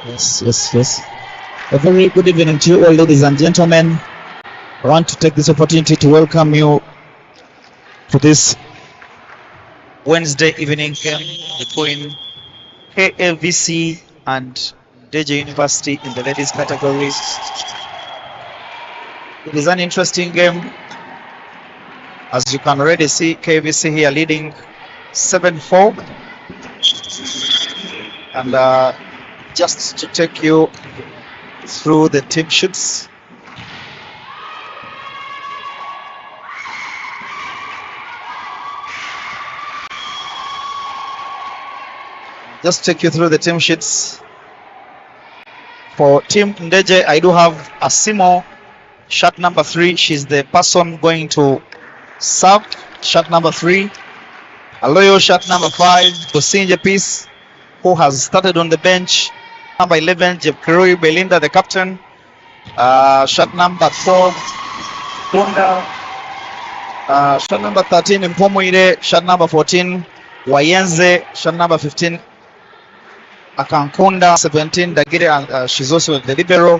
Yes. A very good evening to you all, ladies and gentlemen. I want to take this opportunity to welcome you to this Wednesday evening game between Kavc and Ndejje University in the ladies category. It is an interesting game. As you can already see, Kavc here leading 7-4. And just to take you through the team sheets. Just take you through the team sheets. For Team Ndejje, I do have Asimo, shot number 3. She's the person going to serve, shot number 3. Aloyo, shot number 5. Bosinje Peace, who has started on the bench. Number 11, Jepkerui Belinda, the captain. Shot number 12, Tunda. Shot number 13, Mpomuire. Shot number 14, Wayenze. Shot number 15, Akankunda. 17, Dagire, and she's also the libero.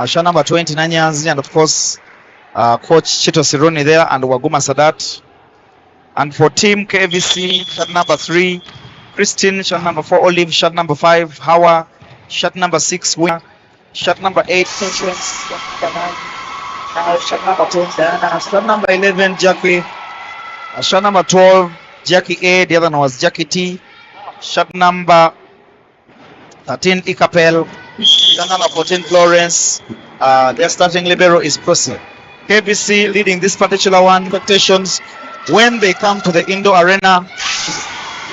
Shot number 20, Nanyanzi, and of course, Coach Chito Sironi there, and Waguma Sadat. And for Team Kavc, shot number 3, Christine. Shot number 4, Olive. Shot number 5, Hawa. Shot number 6, Winner. Shot number 8, Patience. Shot number 10, Diana. Shot number 11, Jackie. Shot number 12, Jackie A. The other one was Jackie T. Shot number 13, Ikapel. Shot number 14, Florence. Their starting libero is Prosi. Kavc leading this particular one. Expectations when they come to the indoor arena,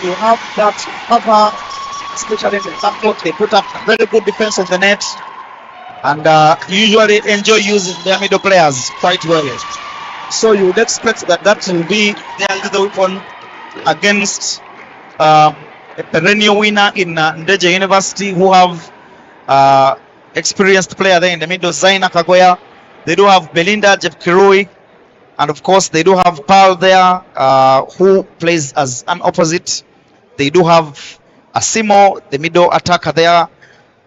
you have that cover, especially in the support. They put up very good defense of the net, and usually enjoy using their middle players quite well. So you would expect that will be their little weapon against a perennial winner in Ndejje University, who have experienced player there in the middle, Zaina Kagoya. They do have Belinda Jepkerui, and of course they do have Paul there, who plays as an opposite. They do have Asimo, the middle attacker there,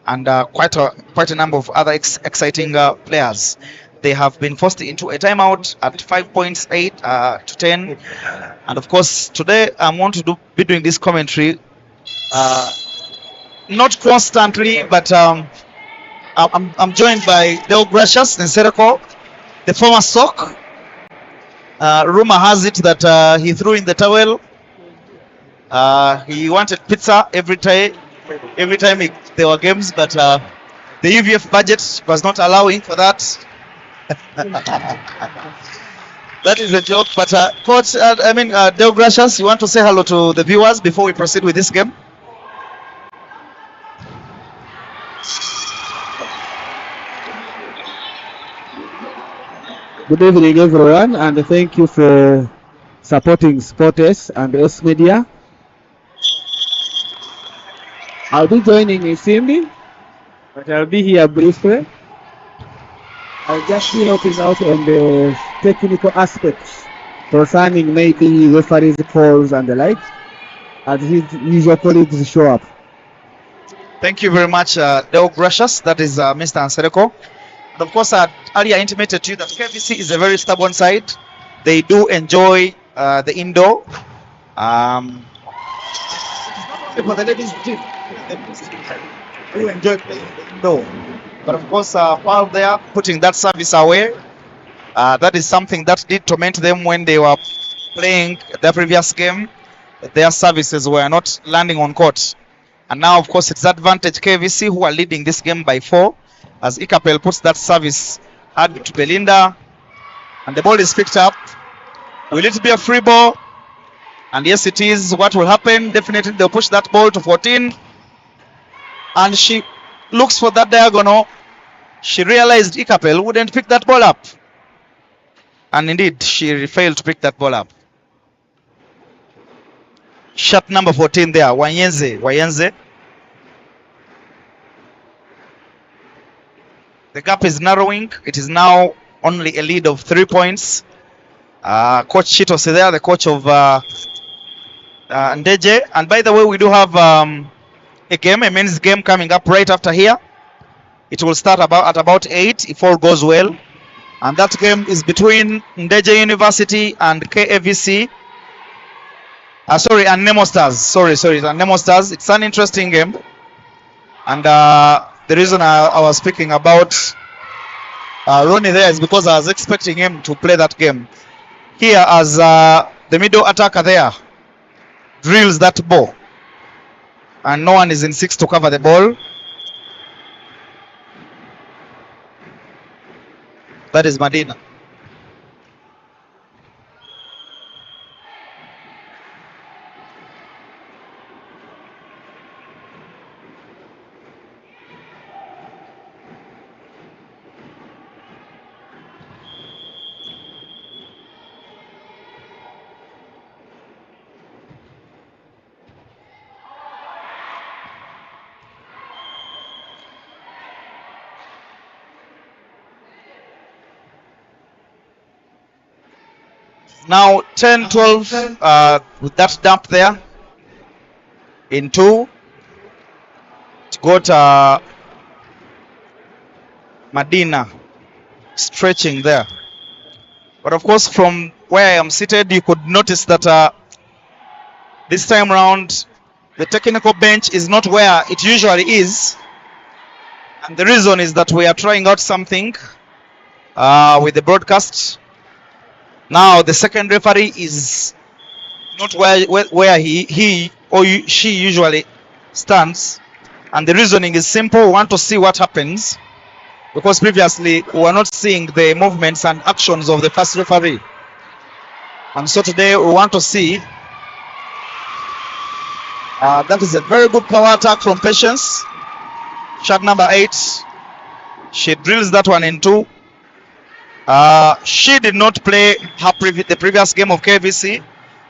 and quite a number of other exciting players. They have been forced into a timeout at 5 points, 8 to 10. And of course, today I'm going to be doing this commentary, not constantly, but I'm joined by Deo Gracious in Serie, the former sock. Rumor has it that he threw in the towel. He wanted pizza every time there were games, but the UVF budget was not allowing for that. That is a joke. But Coach, Deo Gracious, you want to say hello to the viewers before we proceed with this game? Good evening, everyone, and thank you for supporting Sports and S Media. I'll be joining in Simbi, but I'll be here briefly. I'll just be helping out on the technical aspects concerning maybe referees, calls, and the like, as his usual colleagues show up. Thank you very much, Deo Gracious. That is Mr. Ansereko. And of course, earlier intimated to you that Kavc is a very stubborn side. They do enjoy the indoor. For the ladies team, they enjoy playing the indoor. But of course, while they are putting that service away, that is something that did torment them when they were playing the previous game. Their services were not landing on court. And now, of course, it's advantage Kavc, who are leading this game by 4. As Ikapel puts that service hard to Belinda, and the ball is picked up. Will it be a free ball? And yes, it is. What will happen? Definitely they'll push that ball to 14, and she looks for that diagonal. She realized Ikapel wouldn't pick that ball up, and indeed she failed to pick that ball up. Shot number 14 there, Wayenze. The gap is narrowing. It is now only a lead of 3 points. Coach Chito there, the coach of Ndejje. And by the way, we do have a a men's game coming up right after here. It will start at about 8 if all goes well. And that game is between Ndejje University and KAVC. And Nemo Stars. Sorry, and Nemo Stars. It's an interesting game. And the reason I was speaking about Ronnie there is because I was expecting him to play that game. Here as the middle attacker there drills that ball. And no one is in 6 to cover the ball. That is Medina. Now 10-12 with that dump there in 2. It got Medina stretching there. But of course from where I am seated you could notice that this time round the technical bench is not where it usually is. And the reason is that we are trying out something with the broadcast. Now the second referee is not where he or she usually stands, and the reasoning is simple. We want to see what happens because previously we were not seeing the movements and actions of the first referee, and so today we want to see. That is a very good power attack from Patience. Shot number 8. She drills that one in 2. She did not play the previous game of KVC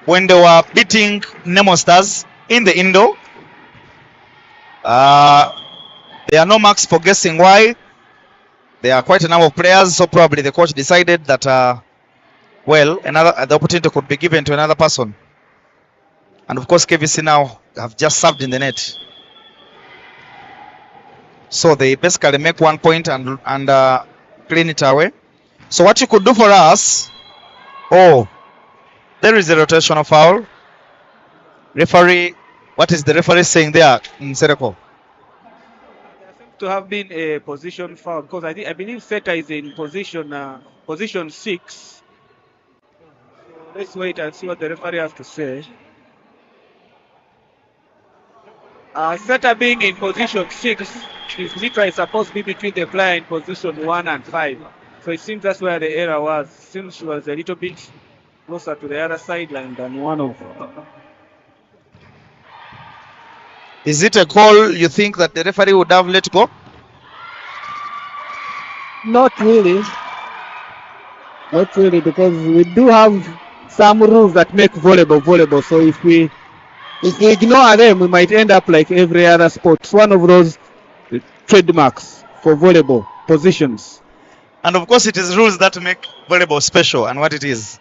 when they were beating Nemo Stars in the Indo. There are no marks for guessing why. There are quite a number of players, so probably the coach decided that the opportunity could be given to another person. And of course KVC now have just served in the net. So they basically make 1 point and clean it away. So what you could do for us, there is a rotational foul. Referee, what is the referee saying there in Serie? To have been a position foul because I believe Seta is in position 6. So let's wait and see what the referee has to say. Seta being in position 6, his literally supposed to be between the player in position 1 and 5. So it seems that's where the error was. Seems she was a little bit closer to the other sideline than one of them. Is it a call you think that the referee would have let go? Not really. Not really, because we do have some rules that make volleyball. So if we ignore them, we might end up like every other sport. It's one of those trademarks for volleyball positions. And of course it is rules that make volleyball special and what it is.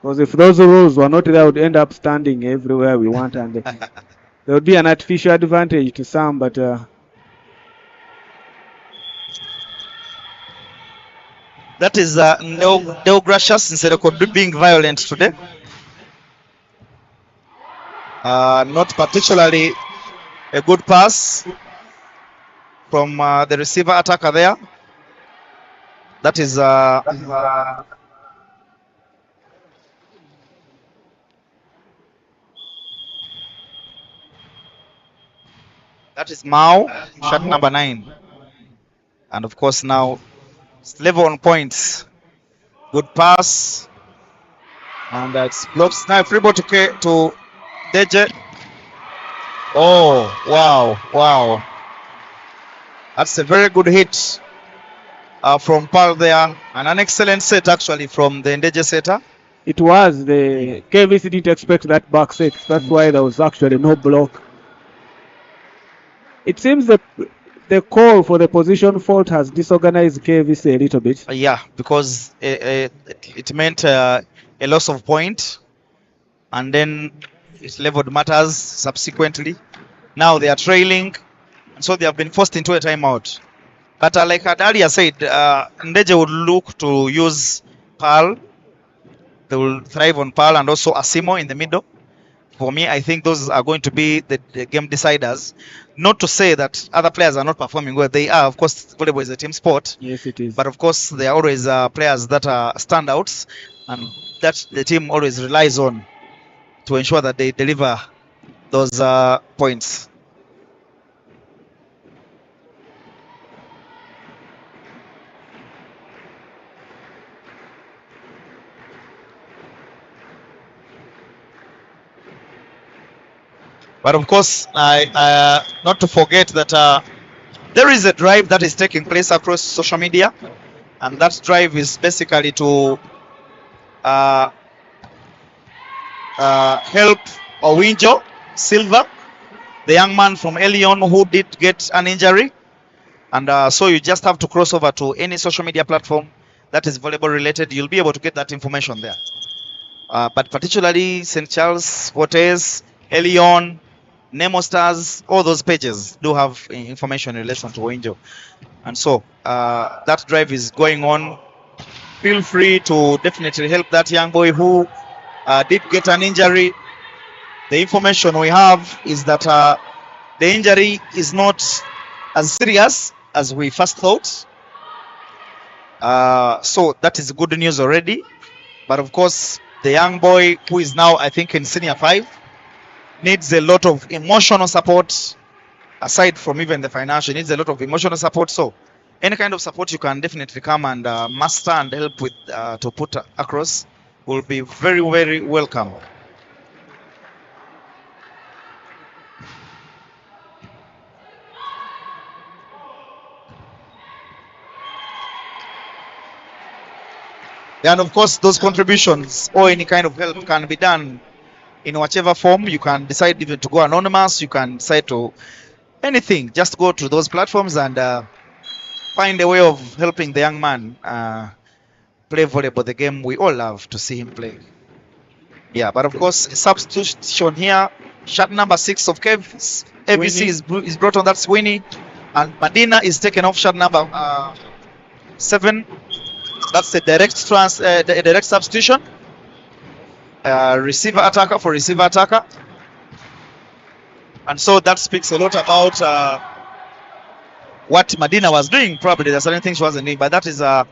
Because if those rules were not there, we would end up standing everywhere we want, and there would be an artificial advantage to some, but that is no gracious instead of being violent today. Not particularly a good pass from the receiver attacker there. That is Mao, shot number 9. And of course now it's level on points. Good pass. And it's blocks. Now free ball to Ndejje. Oh, wow. That's a very good hit from Paul there. And an excellent set actually from the Ndejje setter. It was. The KVC didn't expect that back set. That's why there was actually no block. It seems that the call for the position fault has disorganized KVC a little bit. Yeah, because it meant a loss of point. And then it leveled matters subsequently. Now they are trailing, and so they have been forced into a timeout. But like I earlier said, Ndejje would look to use Pearl. They will thrive on Pearl and also Asimo in the middle. For me, I think those are going to be the game deciders. Not to say that other players are not performing well. They are. Of course, volleyball is a team sport. Yes, it is. But of course, there are always players that are standouts, and that the team always relies on to ensure that they deliver those points. But of course, not to forget that there is a drive that is taking place across social media, and that drive is basically to help Owinjo Silva, the young man from Elion who did get an injury. And so you just have to cross over to any social media platform that is volleyball related. You'll be able to get that information there. But particularly St. Charles, Fortes, Elion, Nemo Stars, all those pages do have information in relation to Owinjo. And so that drive is going on. Feel free to definitely help that young boy who did get an injury. The information we have is that the injury is not as serious as we first thought. So that is good news already. But of course, the young boy who is now, I think, in senior 5 needs a lot of emotional support. Aside from even the financial, needs a lot of emotional support. So any kind of support you can definitely come and master and help with to put across will be very, very welcome. And of course, those contributions or any kind of help can be done in whichever form. You can decide even to go anonymous. You can decide to anything. Just go to those platforms and find a way of helping the young man play volleyball, the game we all love to see him play. Yeah, but of course, a substitution here. Shot number 6 of AVC is brought on. That's Winnie. And Medina is taken off. Shot number 7. That's a direct substitution. Receiver attacker for receiver attacker. And so that speaks a lot about what Medina was doing. Probably there's certain things she wasn't doing, but that is a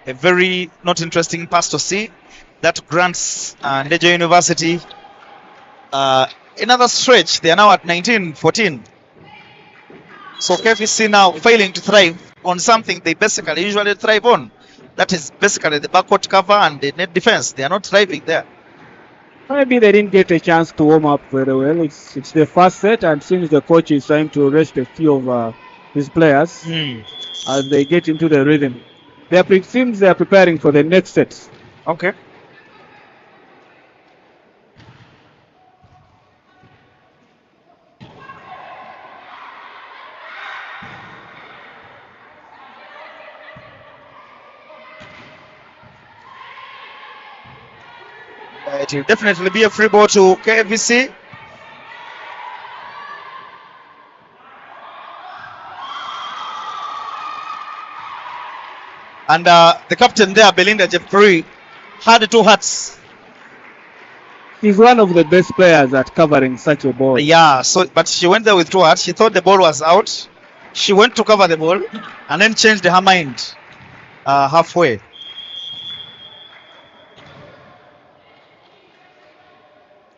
very not interesting pass to see. That grants Ndejje University another stretch. They are now at 19-14. So KVC now failing to thrive on something they basically usually thrive on. That is basically the backcourt cover and the net defense. They are not thriving there. Maybe they didn't get a chance to warm up very well. It's the first set, and since the coach is trying to rest a few of his players as they get into the rhythm, it seems they are preparing for the next set. Okay. It will definitely be a free ball to KVC. And the captain there, Belinda Jeffrey, had 2 hats. He's one of the best players at covering such a ball. Yeah, but she went there with 2 hats. She thought the ball was out. She went to cover the ball and then changed her mind halfway.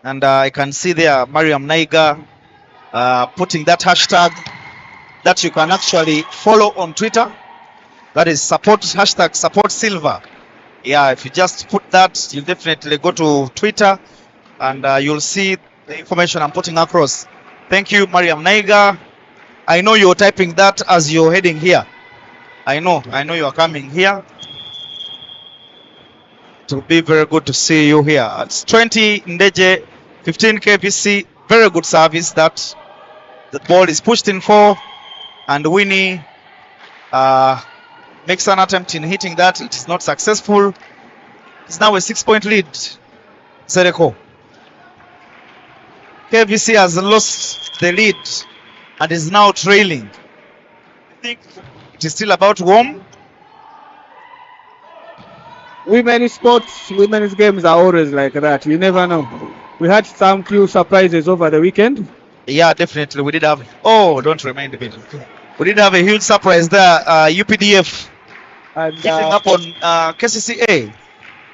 And I can see there Mariam Naiga putting that hashtag that you can actually follow on Twitter. That is #support Silva. Yeah, if you just put that, you'll definitely go to Twitter and you'll see the information I'm putting across. Thank you, Mariam Naiga. I know you're typing that as you're heading here. I know you are coming here. It will be very good to see you here. It's 20 Ndejje, 15 KVC. Very good service that the ball is pushed in for, and Winnie makes an attempt in hitting that. It is not successful. It's now a 6-point lead. Serie. KVC has lost the lead and is now trailing. I think it is still about home. Women's sports, women's games are always like that. You never know. We had some few surprises over the weekend. Yeah, definitely. We did have. Oh, don't remind me. We did have a huge surprise there. UPDF And beating up on KCCA,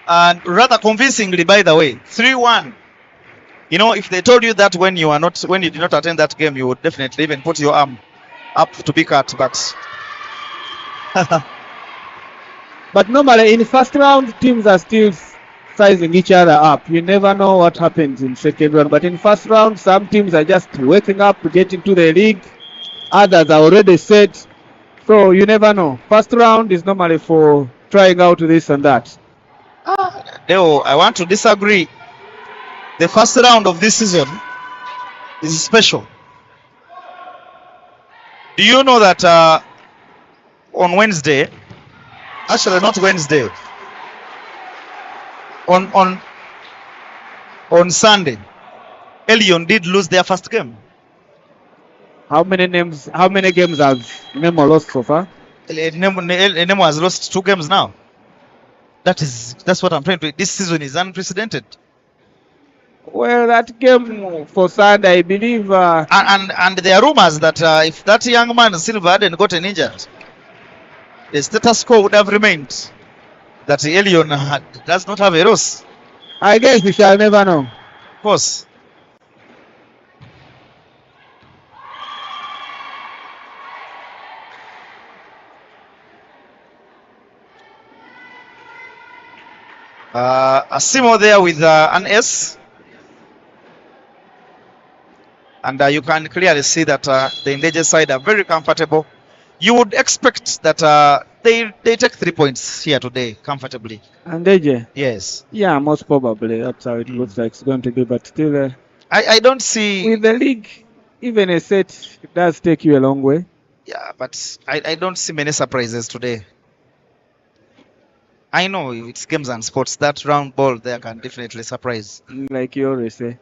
and rather convincingly, by the way, 3-1. You know, if they told you that when you did not attend that game, you would definitely even put your arm up to be cut. but normally in first round, teams are still sizing each other up. You never know what happens in second round. But in first round, some teams are just waking up to get into the league. Others are already set. So you never know. First round is normally for trying out this and that. No, I want to disagree. The first round of this season is special. Do you know that on Wednesday, actually not Wednesday, on Sunday, Elion did lose their first game. How many games have Nemo lost so far? Nemo has lost 2 games now. That's what I'm trying to. This season is unprecedented. Well, that game for Sunday, I believe. And there are rumors that if that young man Silva hadn't gotten injured, the status quo would have remained. That Elion does not have a loss. I guess we shall never know. Of course. Asimo there with an S. And you can clearly see that the Ndejje side are very comfortable. You would expect that they take 3 points here today comfortably. Ndejje? Yes. Yeah, most probably. That's how it looks like it's going to be. But still, I don't see. With the league, even a set does take you a long way. Yeah, but I don't see many surprises today. I know it's games and sports. That round ball there can definitely surprise. Like you always say.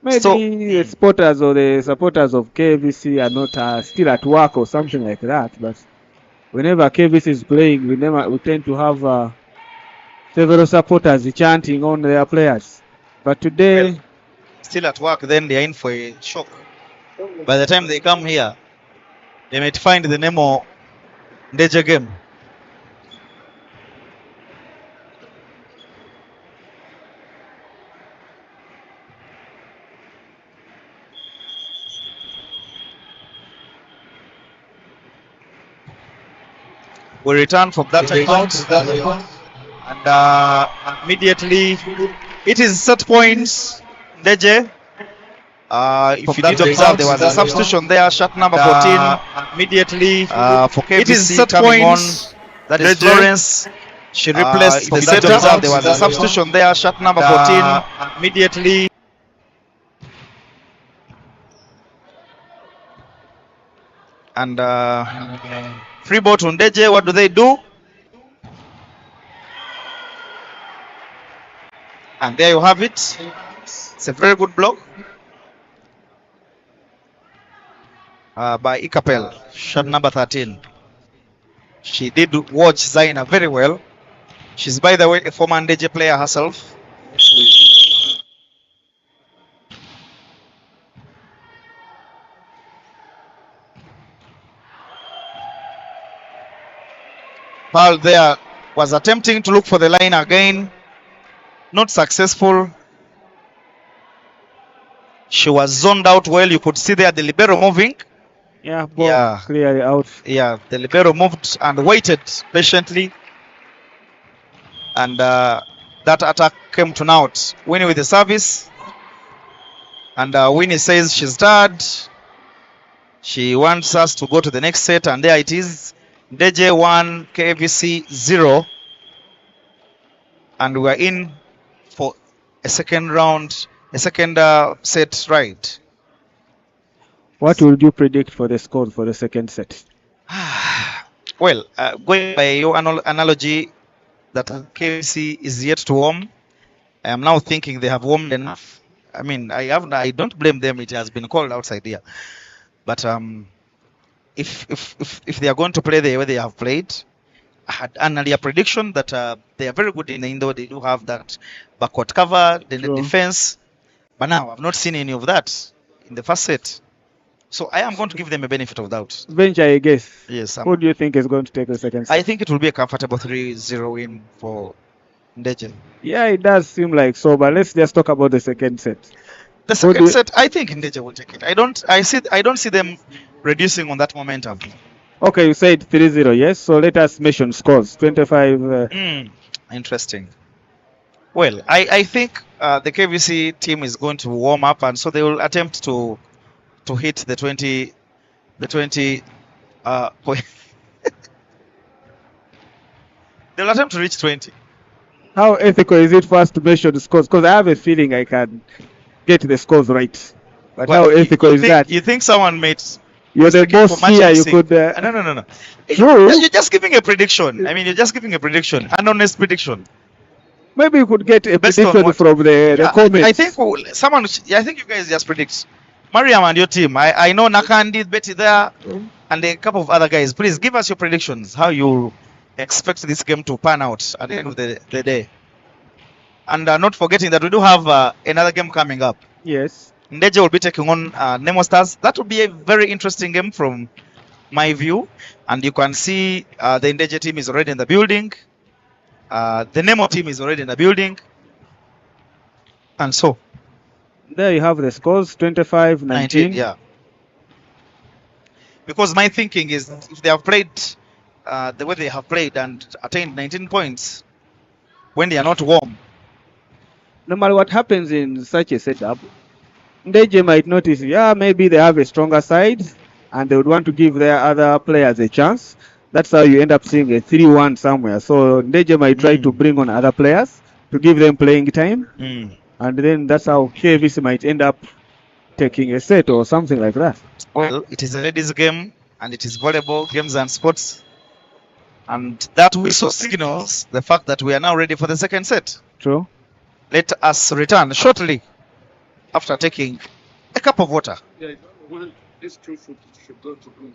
Maybe the supporters or the supporters of KVC are not still at work or something like that. But whenever KVC is playing, we tend to have several supporters chanting on their players. But today, well, still at work, then they are in for a shock. By the time they come here, they might find the name of Ndejje game. We return from that account, and immediately it is set points. Ndejje. If you did observe, there was a substitution there, shot number 14. Immediately for KVC it is set points. That is Florence. She replaced the setter. There was a substitution there, shot number 14. Immediately. And free ball to Ndejje. What do? And there you have it. It's a very good block by Ikapel, shot number 13. She did watch Zaina very well. She's, by the way, a former Ndejje player herself. Paul there was attempting to look for the line again. Not successful. She was zoned out well. You could see there the libero moving. Yeah, ball clearly out. Yeah, the libero moved and waited patiently. And that attack came to naught. Winnie with the service. And Winnie says she's tired. She wants us to go to the next set. And there it is. Ndejje 1, KVC 0. And we're in for a second round, a second set, right? What would you predict for the score for the second set? Well, going by your analogy that KVC is yet to warm, I am now thinking they have warmed enough. I mean, I don't blame them. It has been called outside here, but if they are going to play the way they have played, I had an earlier prediction that they are very good in the indoor. They do have that backward cover, the True. defense, but now I've not seen any of that in the first set. So I am going to give them a benefit of doubt. Venture, I guess. Yes, Who do you think is going to take the second set? I think it will be a comfortable 3-0 win for Ndejje. Yeah, it does seem like so, but let's just talk about the second set. The Who do second you- set, I think Ndejje will take it. I don't see them reducing on that momentum. Okay, you said 3-0, yes? So let us mention scores. 25. Interesting. Well, I think the KVC team is going to warm up, and so they will attempt to hit the 20 point. They'll attempt to reach 20. How ethical is it for us to mention the scores? Because I have a feeling I can get the scores right. But Well, how ethical is that? You think someone made? You're the mistaken boss for here, you matching could... No. True. You're just giving a prediction. I mean, you're just giving a prediction, an honest prediction. Maybe you could get a Based on prediction what- from the comments. I think I think you guys just predict. Mariam and your team. I know Nakandi, Betty there, and a couple of other guys. Please give us your predictions. How you expect this game to pan out at the end of the day. And not forgetting that we do have another game coming up. Yes. Ndejje will be taking on Nemo Stars. That will be a very interesting game from my view. And you can see the Ndejje team is already in the building. The Nemo team is already in the building. And so, There you have the scores, 25-19. 19, yeah. Because my thinking is that if they have played the way they have played and attained 19 points when they are not warm, No matter what happens in such a setup, Ndejje might notice, yeah, maybe they have a stronger side and they would want to give their other players a chance. That's how you end up seeing a 3-1 somewhere. So Ndejje might try to bring on other players to give them playing time. And then that's how KVC might end up taking a set or something like that. well, it is a ladies' game and it is volleyball, games and sports. And that also signals the fact that we are now ready for the second set. True. Let us return shortly after taking a cup of water. These two should go to good.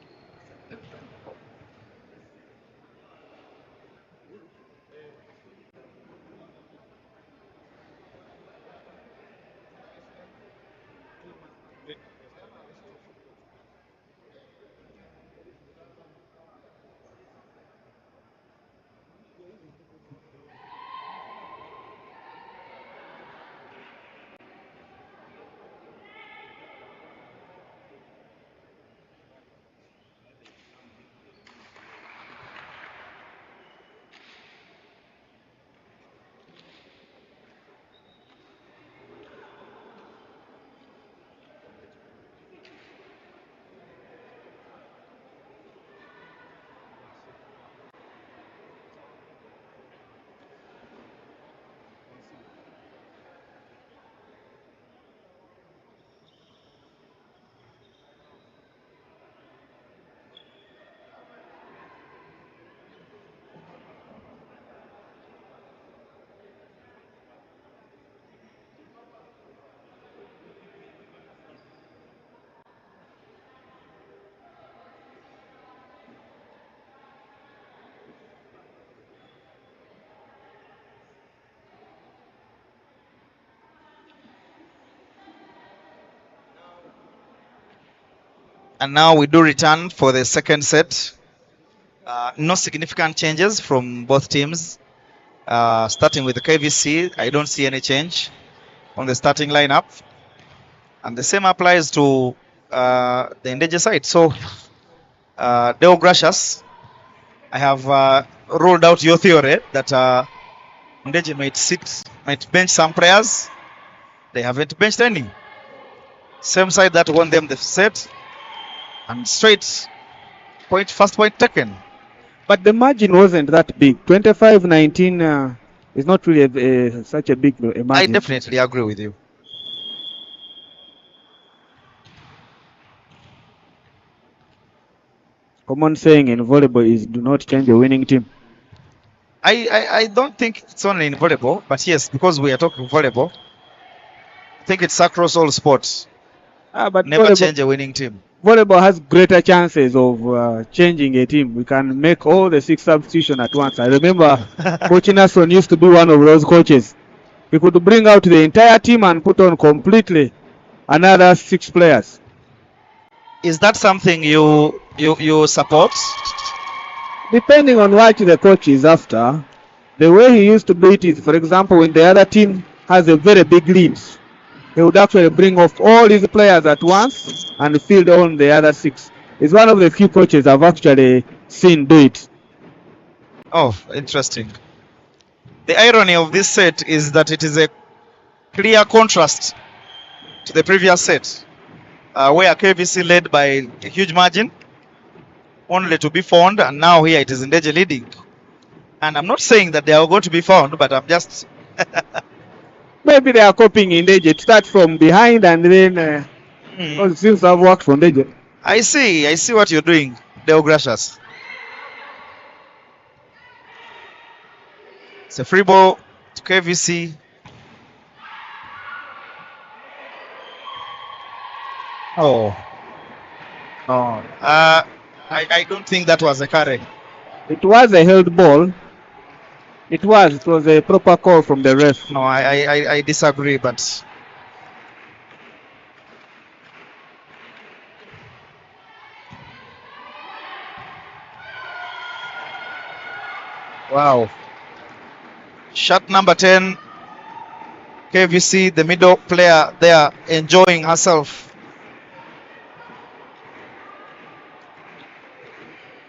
And now we do return for the second set. No significant changes from both teams. Starting with the KVC, I don't see any change on the starting lineup. And the same applies to the Ndejje side. So, Deo Gracious, I have ruled out your theory that Ndejje might bench some players. They haven't benched any. Same side that won them the set. And straight first point taken. But the margin wasn't that big. 25-19 is not really such a big margin. I definitely agree with you. Common saying in volleyball is do not change a winning team. I don't think it's only in volleyball, but yes, because we are talking volleyball, I think it's across all sports. But Never change a winning team. volleyball has greater chances of changing a team. We can make all the 6 substitutions at once. I remember Coach Nason used to be one of those coaches. He could bring out the entire team and put on completely another 6 players. Is that something you support? Depending on what the coach is after, the way he used to do it is, for example, when the other team has a very big lead, he would actually bring off all his players at once and field on the other 6. It's one of the few coaches I've actually seen do it. Oh, interesting. The irony of this set is that it is a clear contrast to the previous set, where KVC led by a huge margin, only to be found, and now here it is Ndejje leading. And I'm not saying that they are going to be found, but I'm just... Maybe they are copying Ndejje to start from behind and then it seems to have worked for Ndejje. I see what you're doing, Deo Gracious. It's a free ball to KVC. Oh. Oh. I don't think that was a carry. It was a held ball. It was a proper call from the ref. No, I disagree, but wow. Shot number 10. KVC, the middle player there, enjoying herself.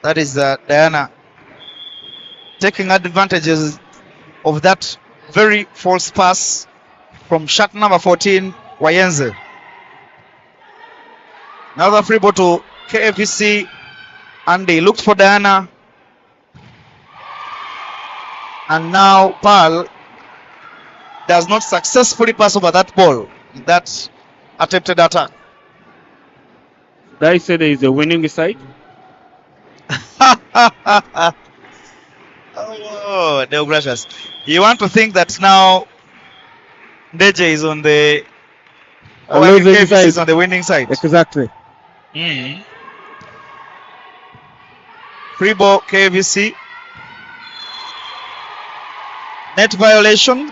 That is Diana taking advantages of that very false pass from shot number 14, Wayenze. Another free ball to KVC, and they looked for Diana. And now Pearl does not successfully pass over that ball in that attempted attack. I said there is a winning side. Oh, Deo Gracious. You want to think that now Ndejje is on the KVC is on the winning side. Exactly. Free ball KVC. Net violation.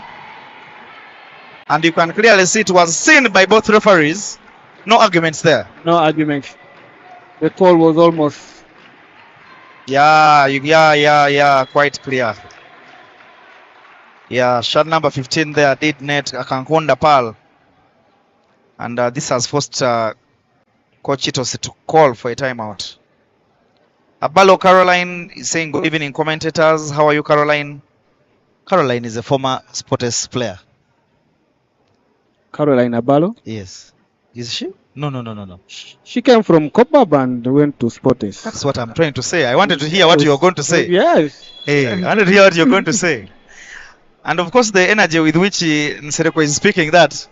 And you can clearly see it was seen by both referees. No arguments there. No arguments. The call was almost... Yeah, quite clear. Yeah, shot number 15 there did net Kankunda Pearl. And this has forced Coach Chitos to call for a timeout. Abalo Caroline is saying good evening, commentators. How are you, Caroline? Caroline is a former Sports player. Caroline Abalo? Yes. Is she? No. She came from Copab and went to Sports. That's what I'm trying to say. I wanted to hear what you're going to say. Yes. Hey, I wanted to hear what you're going to say. And of course, the energy with which Nsereko is speaking that's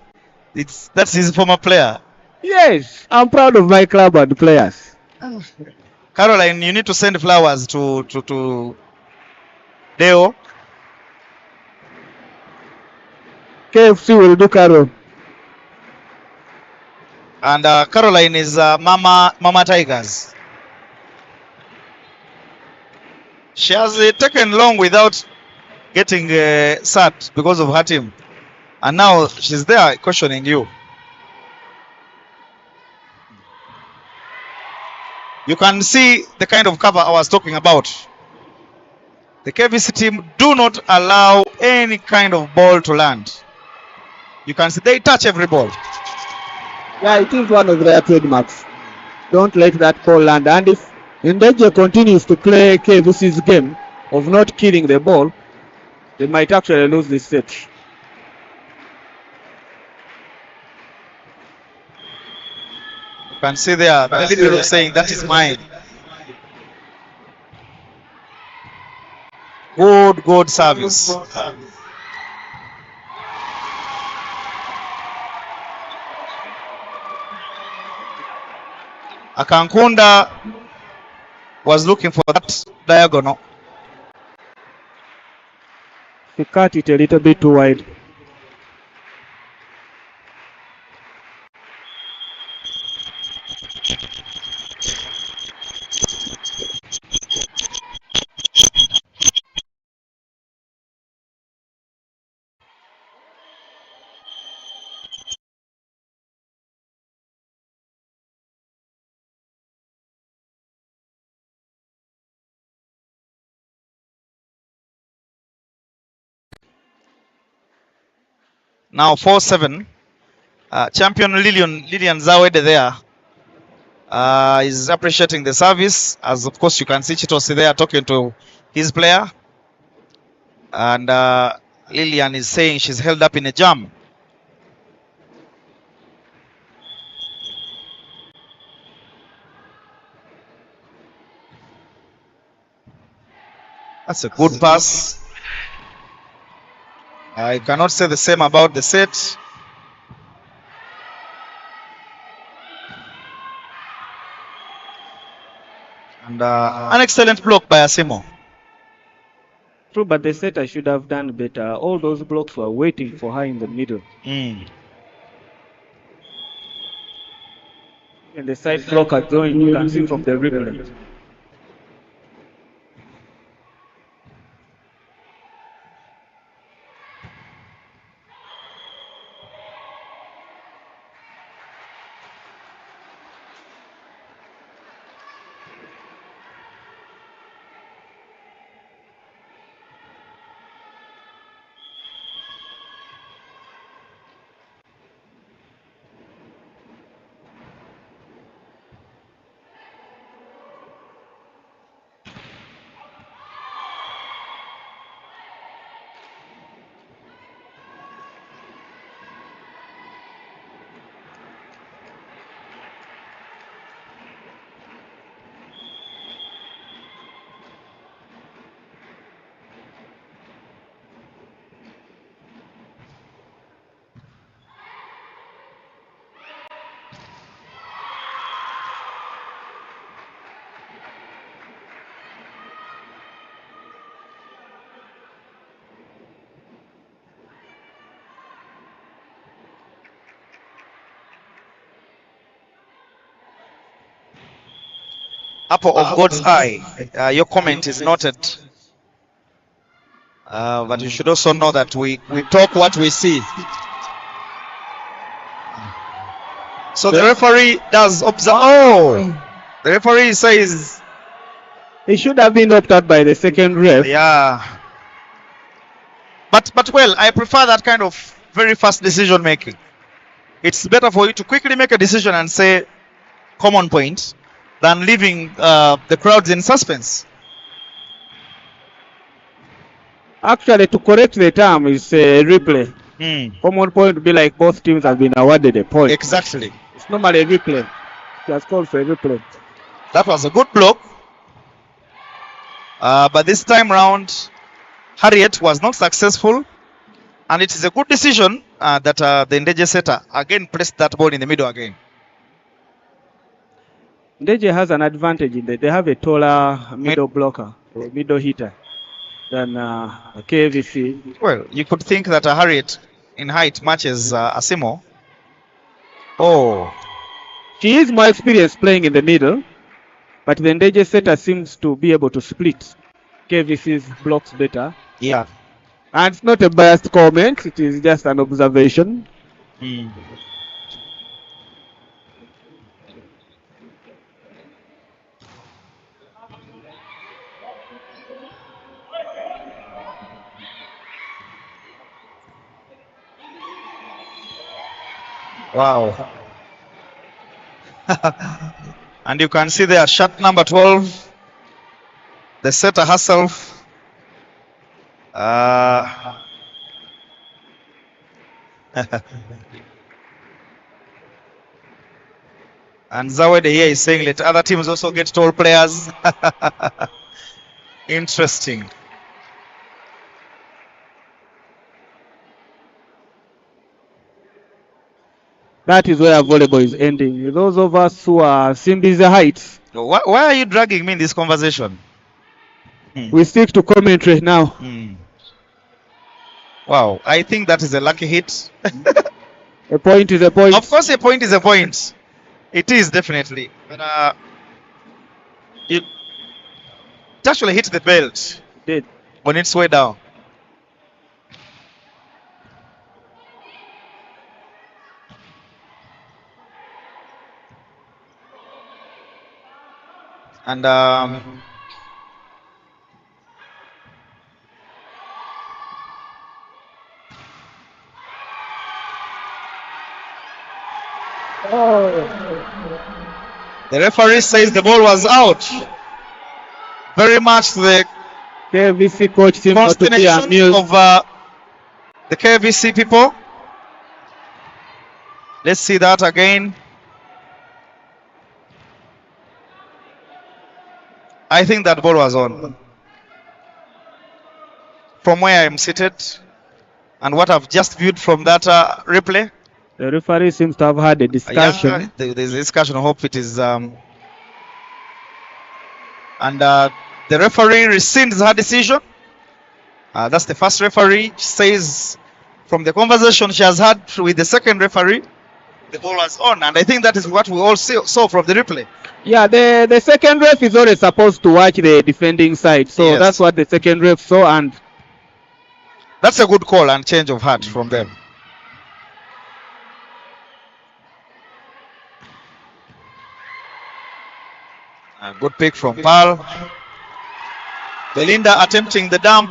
his former player. Yes, I'm proud of my club and players. Caroline, you need to send flowers to Deo. KFC will do Carol. And Caroline is Mama Tigers. She has taken long without getting sat because of her team. And now she's there questioning you. You can see the kind of cover I was talking about. The KVC team do not allow any kind of ball to land. You can see they touch every ball. Yeah, it is one of their trademarks. Don't let that ball land. And if Ndejje continues to play KVC's game of not killing the ball, they might actually lose this set. You can see there, the video is saying that is mine. Good service. Akankunda was looking for that diagonal. He cut it a little bit too wide. Now 4-7. Champion Lilian Zawede there is appreciating the service, as of course you can see Chitosi there talking to his player, and Lilian is saying she's held up in a jam. That's a good pass. I cannot say the same about the set. And an excellent block by Asimo. True, but the setter should have done better. All those blocks were waiting for her in the middle. And the side blocker joined, you can see from the replay. Apple of God's eye. Your comment is noted. But you should also know that we talk what we see. So the referee does observe. Oh, the referee says it should have been opted by the second ref. Yeah. But well, I prefer that kind of very fast decision making. It's better for you to quickly make a decision and say common point than leaving the crowds in suspense. Actually, to correct the term is a replay. Common point would be like both teams have been awarded a point. Exactly. It's normally a replay. It has called for a replay. That was a good block. But this time round, Harriet was not successful. And it is a good decision that the Ndejje setter again placed that ball in the middle again. Ndejje has an advantage in that they have a taller middle blocker, or middle hitter, than KVC. Well, you could think that Harriet in height matches Asimo. Oh. She is more experienced playing in the middle, but the Ndejje setter seems to be able to split KVC's blocks better. Yeah. And it's not a biased comment, it is just an observation. Wow. And you can see there shot number 12, the setter herself. And Zawede here is saying let other teams also get tall players. Interesting. That is where volleyball is ending. Those of us who are Simbi's heights. Why are you dragging me in this conversation? We stick to commentary now. Wow, I think that is a lucky hit. A point is a point. Of course, a point is a point. It is definitely. But it actually hit the belt. It did. On its way down. And The referee says the ball was out. Very much the KVC coach seems not to be consternation amused. of the KVC people. Let's see that again. I think that ball was on. From where I'm seated and what I've just viewed from that replay. The referee seems to have had a discussion. Yeah, there's a discussion. I hope it is. And the referee rescinds her decision. That's the first referee. She says from the conversation she has had with the second referee, the ball was on. And I think that is what we all saw from the replay. Yeah, the second ref is always supposed to watch the defending side. So Yes. that's what the second ref saw. And That's a good call and change of heart from them. A good pick from Pal. Belinda attempting the dump.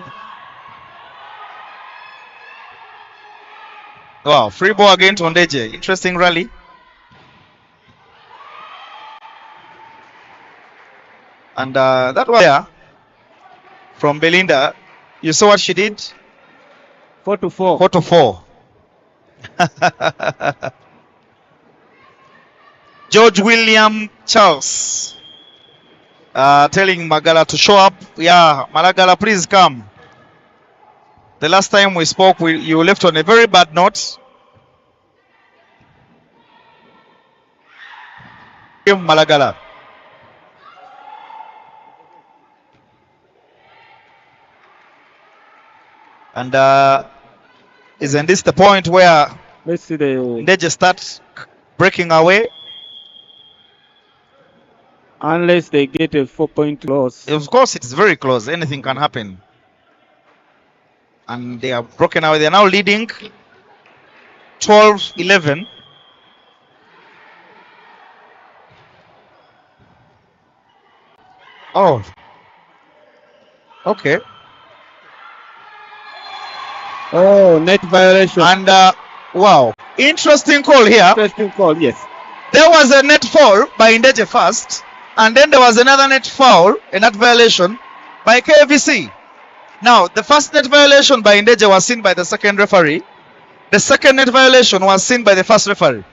Wow, free ball again to Ndejje. Interesting rally. And that was there from Belinda. You saw what she did? 4-4. 4-4. George William Charles telling Magala to show up. Yeah, Magala, please come. The last time we spoke, you left on a very bad note. Malagala. And isn't this the point where Let's see the. Ndejje starts breaking away? Unless they get a 4-point loss. Of course, it's very close. Anything can happen. And they are broken away. They are now leading 12-11. Oh. Okay. Oh, net violation. And wow. Interesting call here. Interesting call, yes. There was a net foul by Ndejje first. And then there was another net foul, a net violation by KVC. Now, the first net violation by Ndejje was seen by the second referee. The second net violation was seen by the first referee.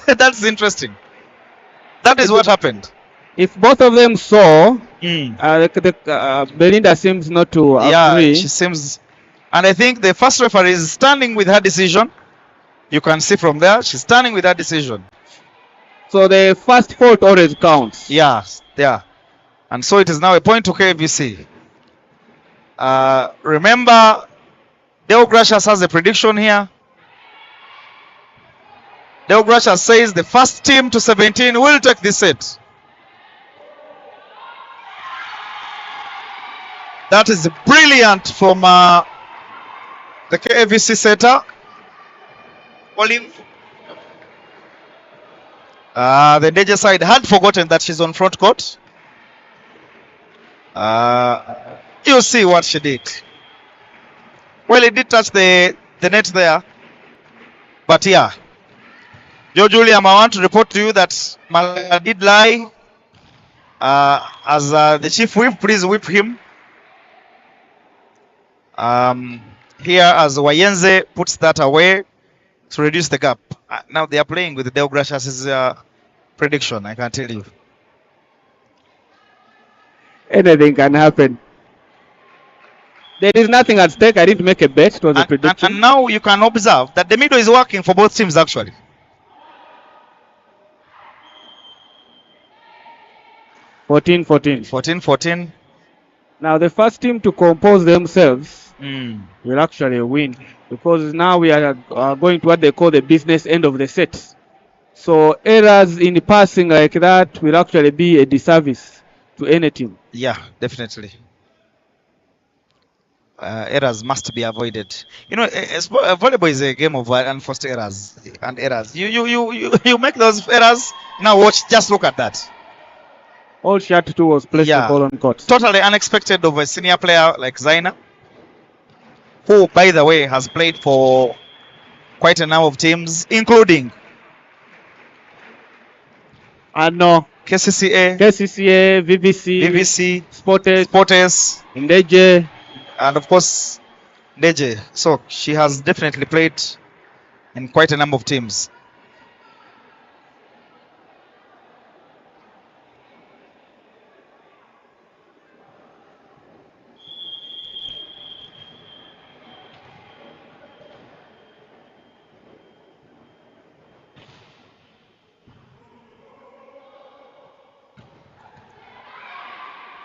That's interesting. That is what happened. If both of them saw, Belinda seems not to Yeah, agree. she seems... And I think the first referee is standing with her decision. You can see from there, she's standing with her decision. So the first fault always counts. Yeah, yeah. And so it is now a point to KVC. Remember, Deo Gracias has a prediction here. Deo Gracias says the first team to 17 will take this set. That is brilliant from the KVC setter. Olive. The Ndejje side had forgotten that she's on front court. You see what she did. Well, it did touch the net there. But yeah. Joe Julian, I want to report to you that Malaga did lie. As the chief whip, please whip him. Here as Wayenze puts that away to reduce the gap. Now they are playing with Deo Gracias' prediction, I can tell you. Anything can happen. There is nothing at stake. I didn't make a bet. It was a prediction. And now you can observe that the middle is working for both teams actually. $14-14. Now the first team to compose themselves will actually win, because now we are going to what they call the business end of the set. So errors in passing like that will actually be a disservice to any team. Yeah, definitely. Errors must be avoided. You know, volleyball is a game of unforced errors and errors. You make those errors. Now watch, just look at that. All she had to do was place the ball on court. Totally unexpected of a senior player like Zaina, who, by the way, has played for quite a number of teams, including Ano, KCCA, KCCA, VVC, VVC, Sported, Sportes, Ndejje. and of course Ndejje. So she has definitely played in quite a number of teams.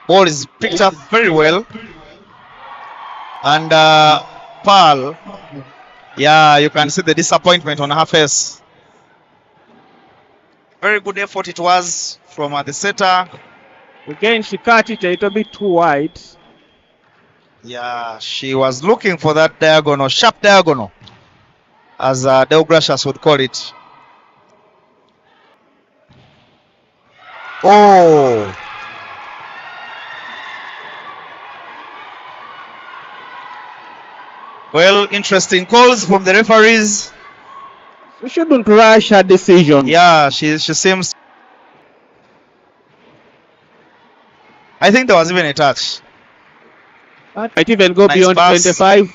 Ball is picked up very well. And Pearl, yeah, you can see the disappointment on her face. Very good effort it was from the setter. Again, she cut it a little bit too wide. Yeah, she was looking for that diagonal, sharp diagonal, as Del Gracias would call it. Oh! Well, interesting calls from the referees. We shouldn't rush her decision. Yeah, she seems. I think there was even a touch. Might even go Nice beyond pass. 25.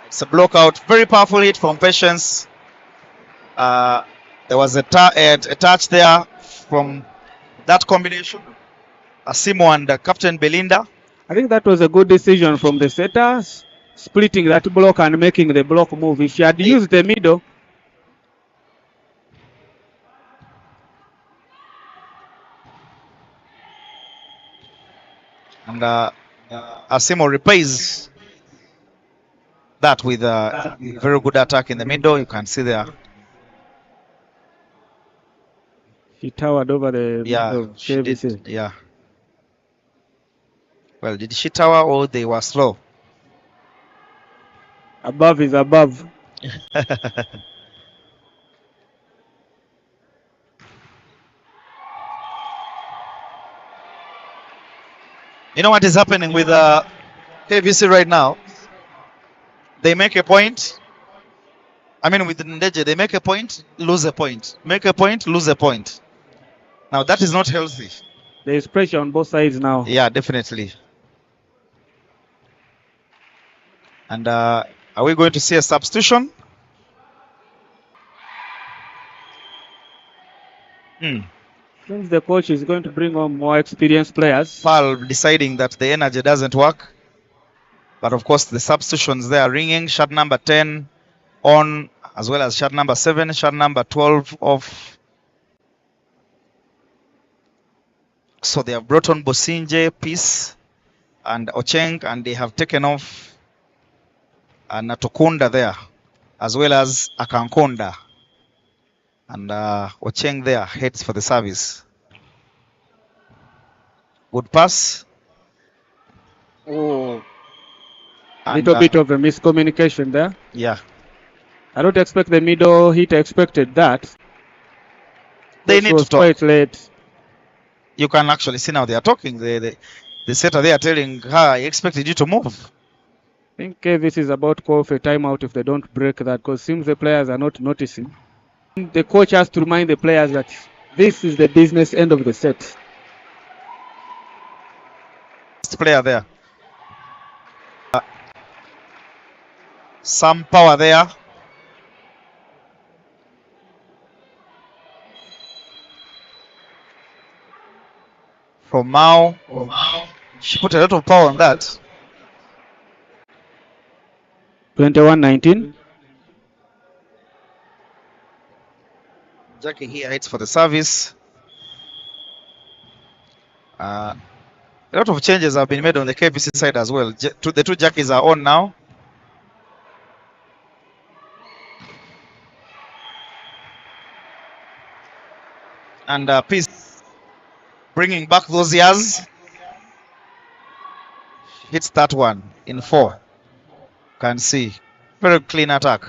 It's a block out. Very powerful hit from Patience. There was a touch there from that combination. Asimo and Captain Belinda. I think that was a good decision from the setters, splitting that block and making the block move. If she had used the middle, And Asimo replays that with a very good attack in the middle. You can see there. she towered over the Yeah, middle. she did. Yeah. Well, did she tower or they were slow? Above is above. You know what is happening with KVC right now? They make a point. I mean, with Ndejje, they make a point, lose a point. Make a point, lose a point. Now, that is not healthy. There is pressure on both sides now. Yeah, definitely. And are we going to see a substitution? Since the coach is going to bring on more experienced players. Pearl deciding that the energy doesn't work. But of course, the substitutions there are ringing. Shot number 10 on, as well as shot number 7, shot number 12 off. So they have brought on Bosinje, Peace, and Ocheng, and they have taken off Natokunda there, as well as Akankonda. And Ocheng there heads for the service. Good pass. Oh, a little bit of a miscommunication there. Yeah. I don't expect the middle hit expected that. They need to talk. Quite late. You can actually see now they are talking. The setter they are telling her, I expected you to move. I think Kavc is about to call for a timeout if they don't break that, because it seems the players are not noticing. The coach has to remind the players that this is the business end of the set. Player there. Some power there. From Mao. She put a lot of power on that. 21-19. Jackie here hits for the service. A lot of changes have been made on the KVC side as well. The two Jackies are on now. And Peace bringing back those years. Hits that one in 4. Can see. Very clean attack.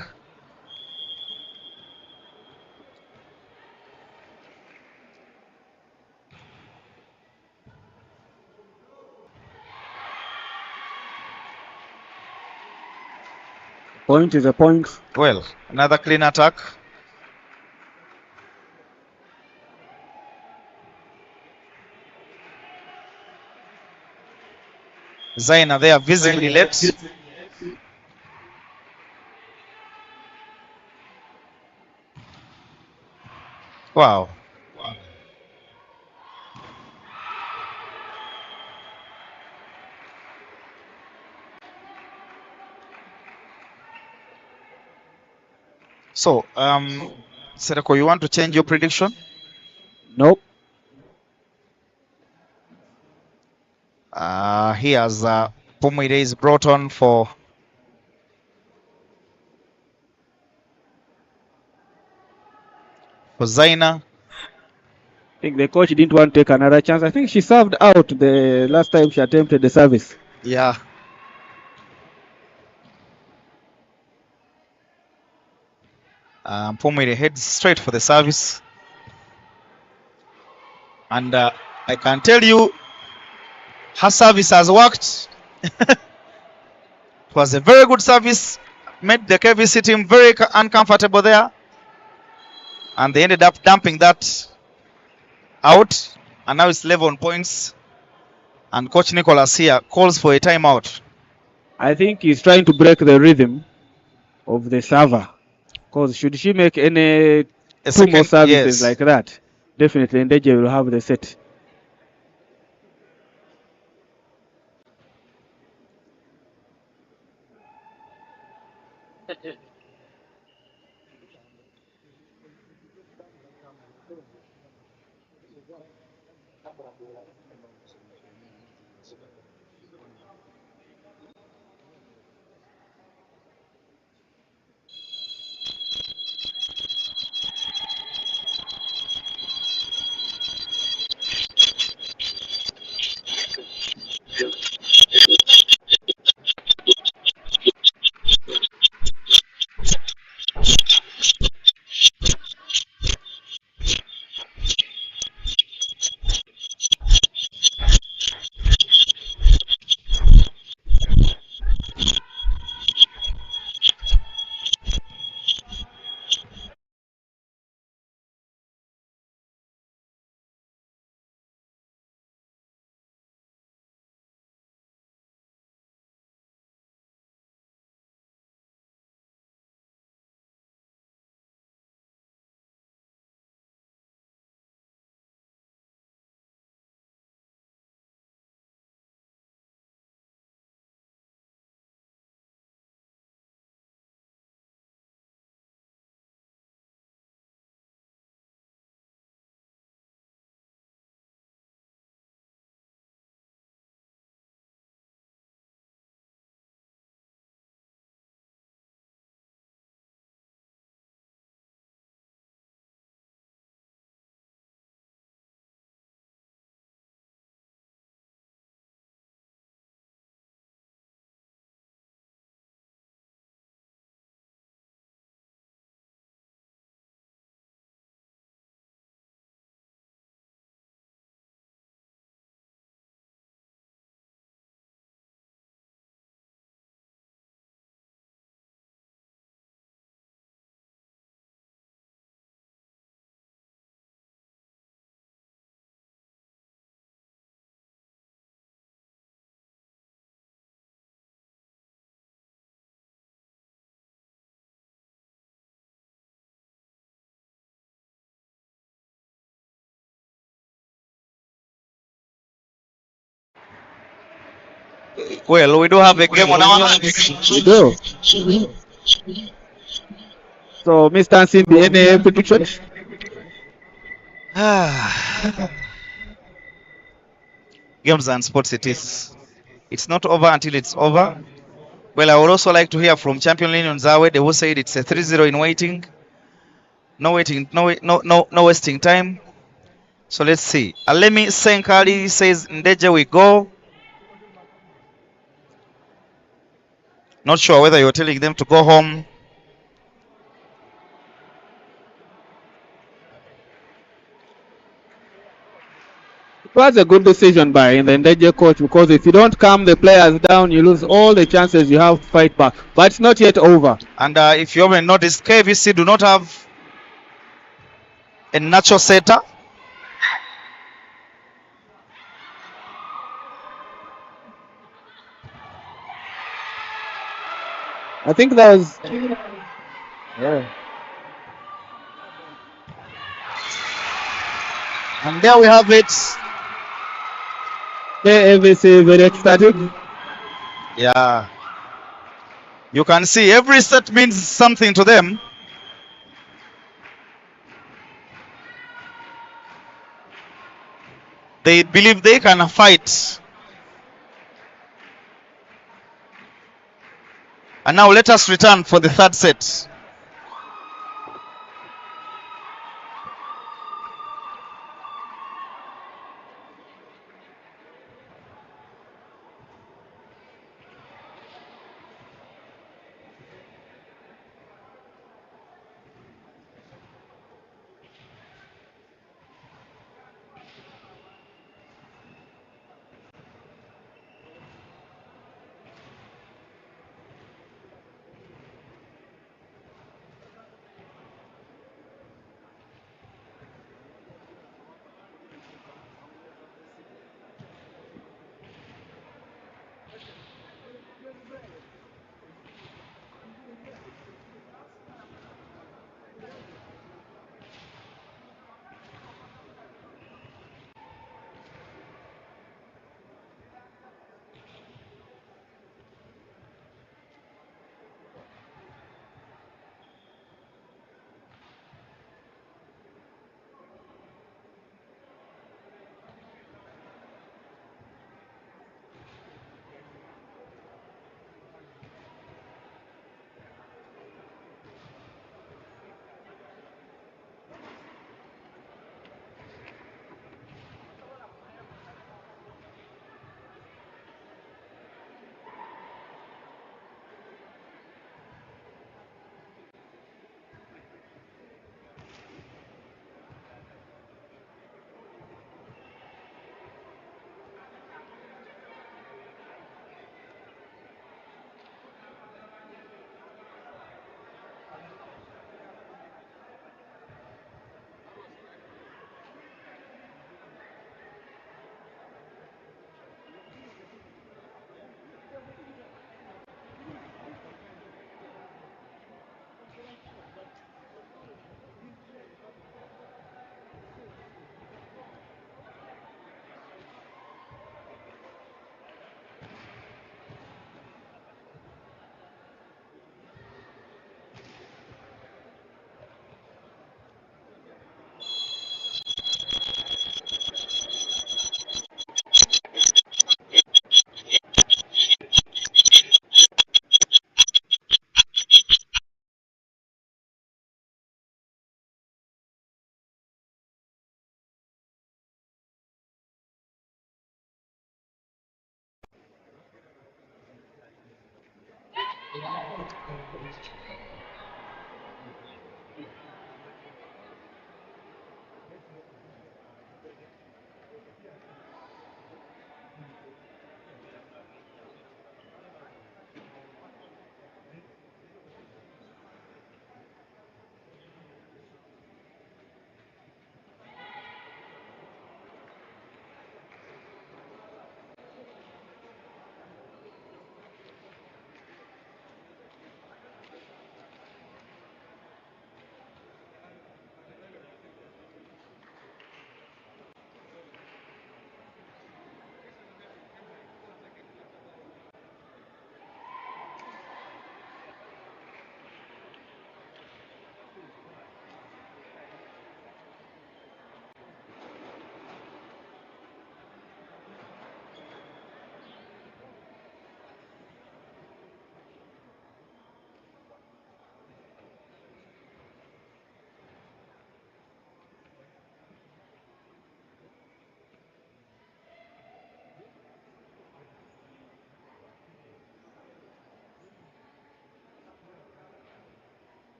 Point is a point. Well, another clean attack. Zaina there visibly late. Wow. So, Sereko, you want to change your prediction? Nope. He has Pumwide is brought on for Zaina. I think the coach didn't want to take another chance. I think she served out the last time she attempted the service. Yeah. Pumwide heads straight for the service. And I can tell you, her service has worked. It was a very good service. Made the KVC team very uncomfortable there. And they ended up dumping that out. And now it's 11 points. And Coach Nicholas here calls for a timeout. I think he's trying to break the rhythm of the server. Because should she make any two more services like that, definitely Ndejje will have the set. Well, we do have a game on our hands. We do. So, Mr. Nsimbi, any prediction? Games and sports it is. It's not over until it's over. Well, I would also like to hear from Champion Linion Zawe. They will say it's a 3-0 in waiting. No waiting, no wasting time. So let's see. Alemi Senkali says Ndejje we go. Not sure whether you're telling them to go home. It was a good decision by the Ndejje coach, because if you don't calm the players down, you lose all the chances you have to fight back. But it's not yet over. And if you haven't noticed, KVC do not have a natural setter. I think that was. Yeah. And there we have it. KVC very ecstatic. Yeah. You can see every set means something to them. They believe they can fight. And now let us return for the third set.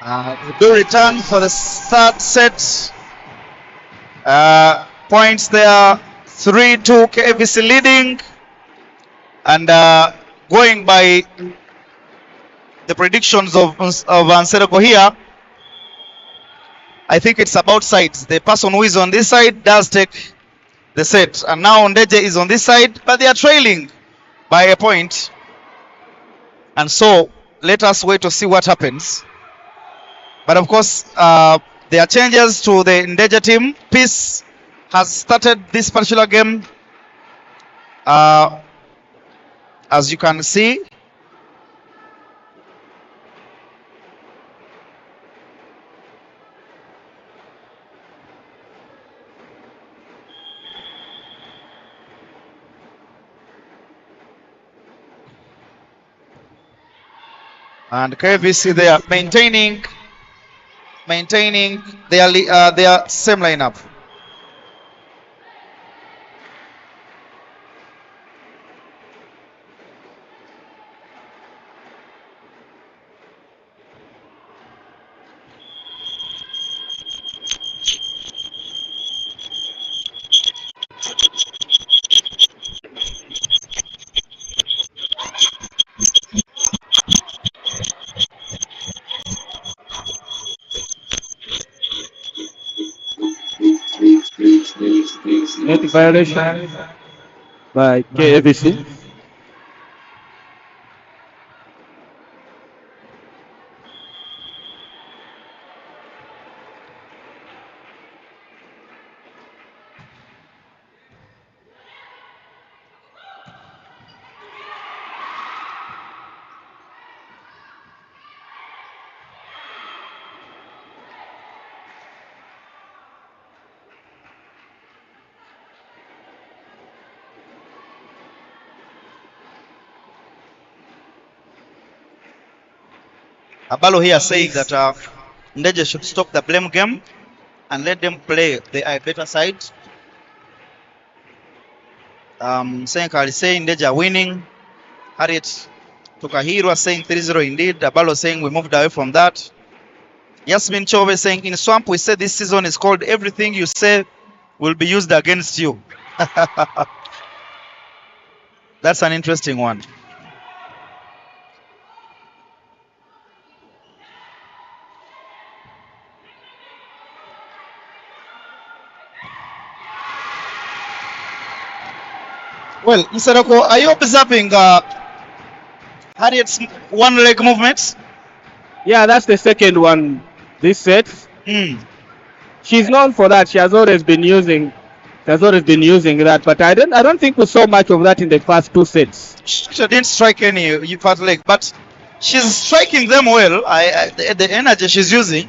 Do return for the third set. Points there, 3-2 KVC leading. And going by the predictions of Ansero here, I think it's about sides. The person who is on this side does take the set. And now Ndejje is on this side, but they are trailing by a point. And so let us wait to see what happens. But of course, there are changes to the Ndejje team. Peace has started this particular game. As you can see. And KVC, they are maintaining their same lineup. Net violation by KVC. Abalo here saying that Ndejje should stop the blame game and let them play the better side. Seneca is saying Ndejje are winning. Harriet Tukahiro saying 3-0 indeed. Abalo saying we moved away from that. Yasmin Chove saying in Swamp we said this season is called everything you say will be used against you. That's an interesting one. Well, Msadoko, are you observing Harriet's one leg movements? Yeah, that's the second one this set. She's known for that. She has always been using that, but I don't think we saw much of that in the first two sets. She didn't strike any first leg, but she's striking them well. The energy she's using.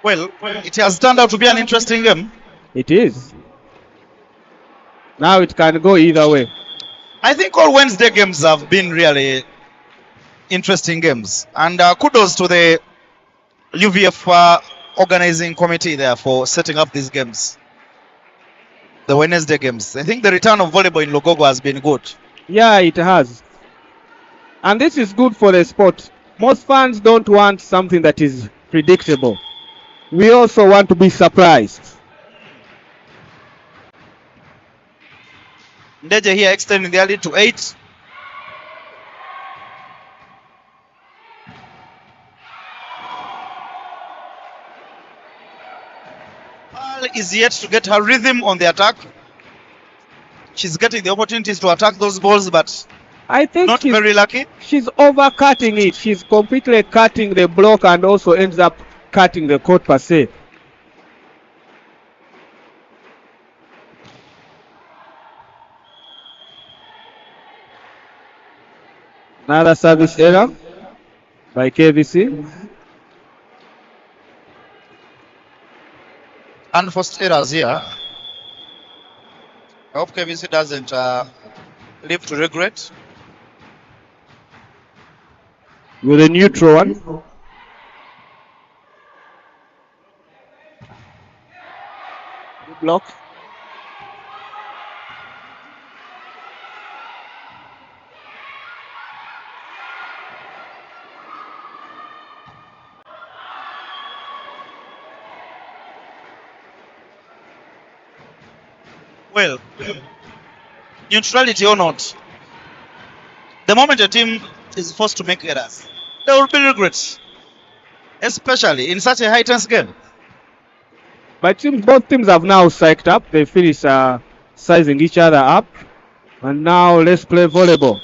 Well, it has turned out to be an interesting game. It is. Now it can go either way. I think all Wednesday games have been really interesting games. And kudos to the UVF organizing committee there for setting up these games. The Wednesday games. I think the return of volleyball in LUGOGO has been good. Yeah, it has. And this is good for the sport. Most fans don't want something that is predictable. We also want to be surprised. Ndejje here extending the lead to 8. Pearl is yet to get her rhythm on the attack. She's getting the opportunities to attack those balls, but I think not very lucky. She's over-cutting it. She's completely cutting the block and also ends up cutting the court per se. Another service error by KVC. Unforced errors here. I hope KVC doesn't live to regret. With a neutral one. Block. Well, neutrality or not, the moment a team is forced to make errors, there will be regrets, especially in such a high tense game. But both teams have now psyched up. They finished sizing each other up. And now let's play volleyball.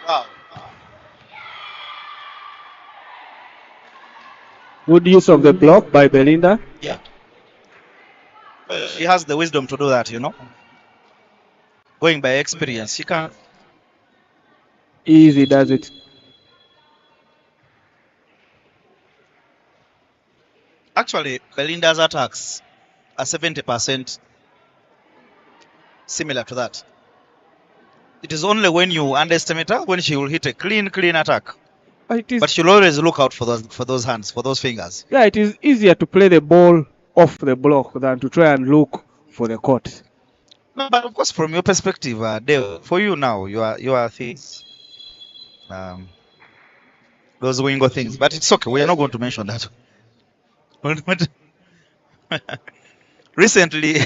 Wow. Good use of the block by Belinda. Yeah. She has the wisdom to do that, Going by experience, she can. Easy does it. Actually, Belinda's attacks are 70% similar to that. It is only when you underestimate her when she will hit a clean attack. But she'll always look out for those hands, for those fingers. Yeah, it is easier to play the ball off the block than to try and look for the court. No, but of course, from your perspective, Dale, for you now, you are things, those wingo things. But it's okay. We are not going to mention that. Recently,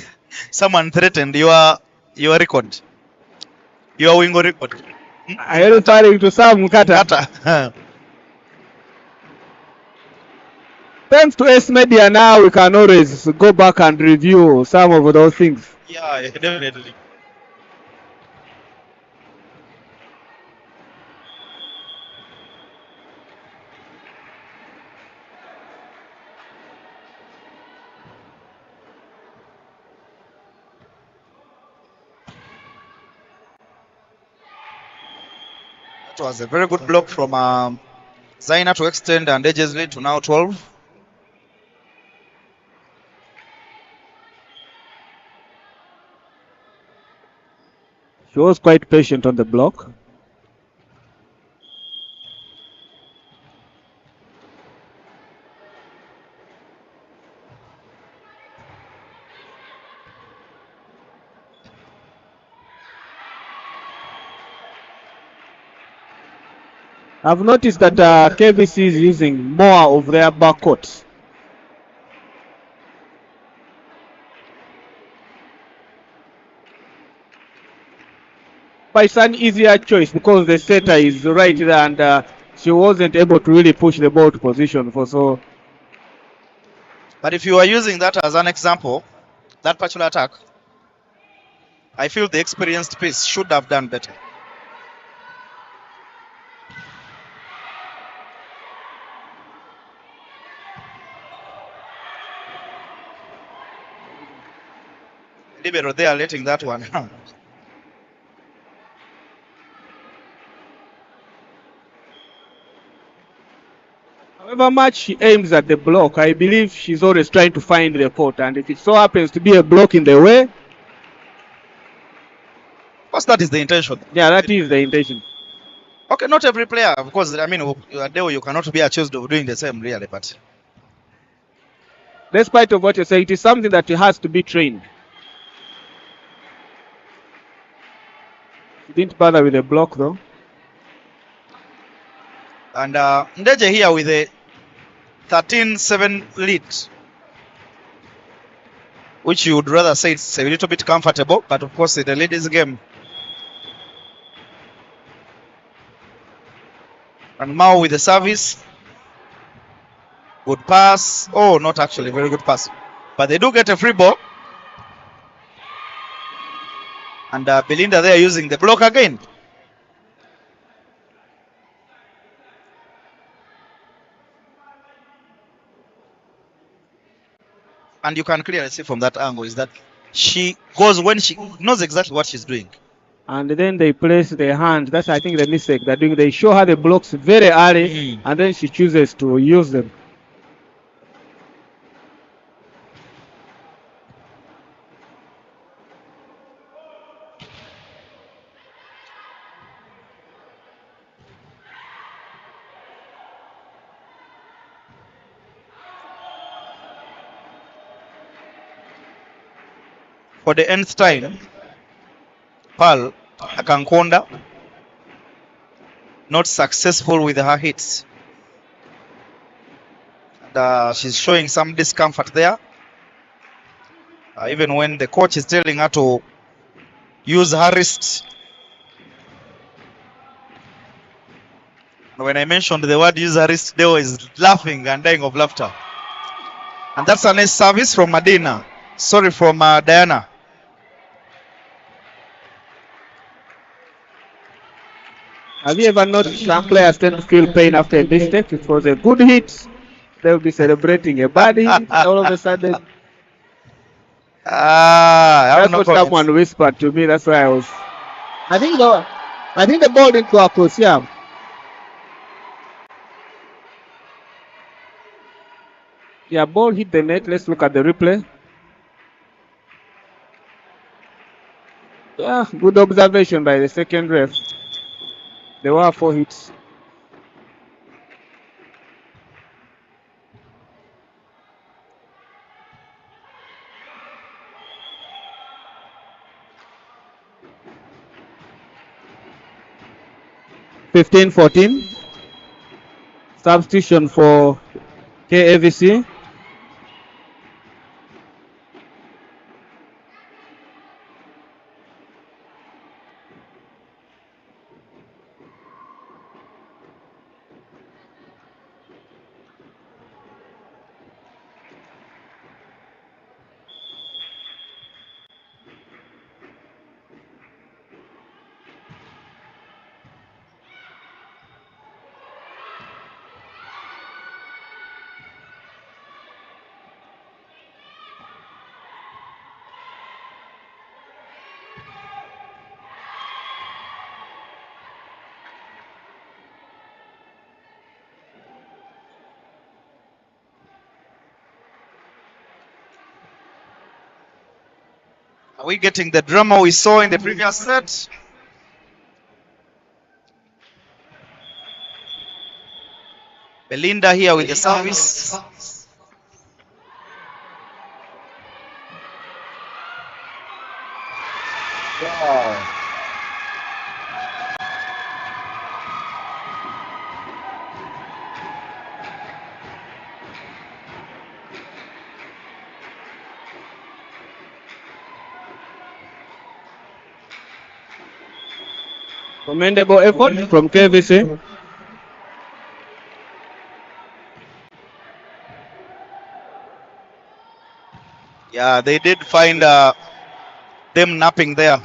someone threatened your record, your wingo record. Are you referring to Sam Mkata? Thanks to S Media, now we can always go back and review some of those things. Yeah, definitely. That was a very good block from Zaina to extend and Ndejje's lead to now 12. She was quite patient on the block. I've noticed that KVC is using more of their backcourt. But it's an easier choice because the setter is right there and she wasn't able to really push the ball to position for so. But if you are using that as an example, that particular attack, I feel the experienced piece should have done better. Libero, they are letting that one. However much she aims at the block, I believe she's always trying to find the court, and if it so happens to be a block in the way, of course, that is the intention. Yeah, that is the intention. Okay, not every player, of course. I mean, you cannot be accused of doing the same, really. But despite of what you say, it is something that has to be trained. She didn't bother with the block though. And Ndejje here with a 13-7 lead, which you would rather say it's a little bit comfortable, but of course the lead is game. And Mao with the service. Good pass. Oh, not actually very good pass. But they do get a free ball. And Belinda there using the block again. And you can clearly see from that angle is that she goes when she knows exactly what she's doing. And then they place their hand. That's, I think, the mistake they're doing. They show her the blocks very early, and then she chooses to use them. for the nth time. Pearl Akankonda not successful with her hits. And, she's showing some discomfort there. Even when the coach is telling her to use her wrist. When I mentioned the word use her wrist, Deo is laughing and dying of laughter. And that's a nice service from Medina. Sorry, from Diana. Have you ever noticed some players tend to feel pain after a mistake? It was a good hit. They'll be celebrating a bad hit. All of a sudden, I'm that's not what convinced. someone whispered to me. That's why I was. I think the ball didn't go across. Yeah. Yeah, ball hit the net. Let's look at the replay. Yeah, good observation by the second ref. There were 4 hits. (15-14). Substitution for KAVC. Are we getting the drama we saw in the previous set? Belinda here with the service. Wow. Commendable effort from KVC. Yeah, they did find them napping there.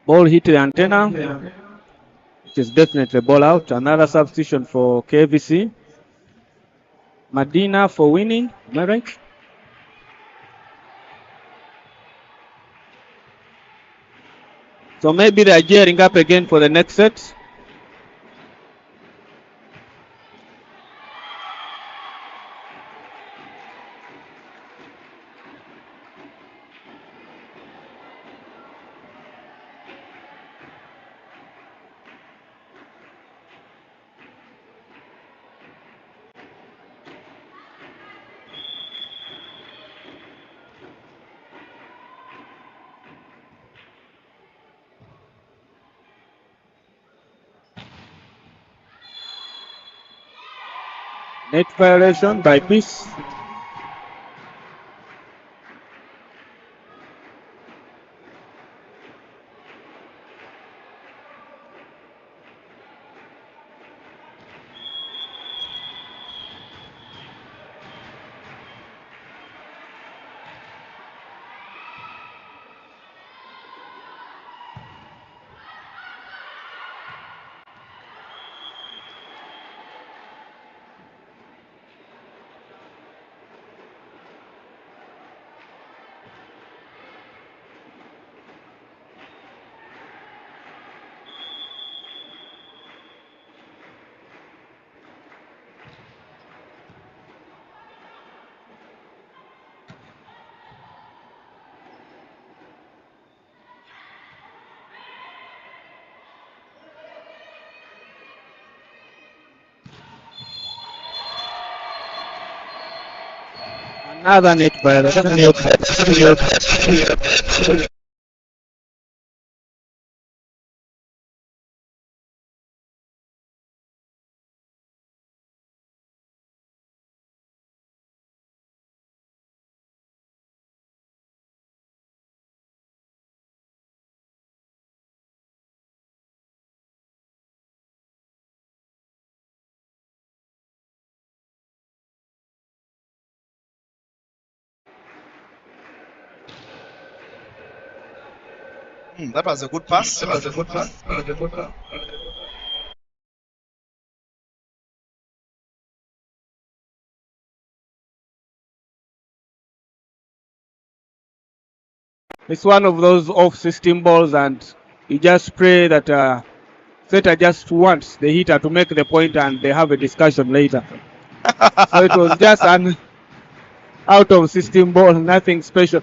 Ball hit the antenna, which is definitely a ball out. Another substitution for KVC. Medina for winning. Am I right? So maybe they are gearing up again for the next set. Net violation by Peace. Another net by That was a good pass. It's one of those off-system balls, and you just pray that setter just wants the hitter to make the point, and they have a discussion later. So it was just an out-of-system ball, nothing special.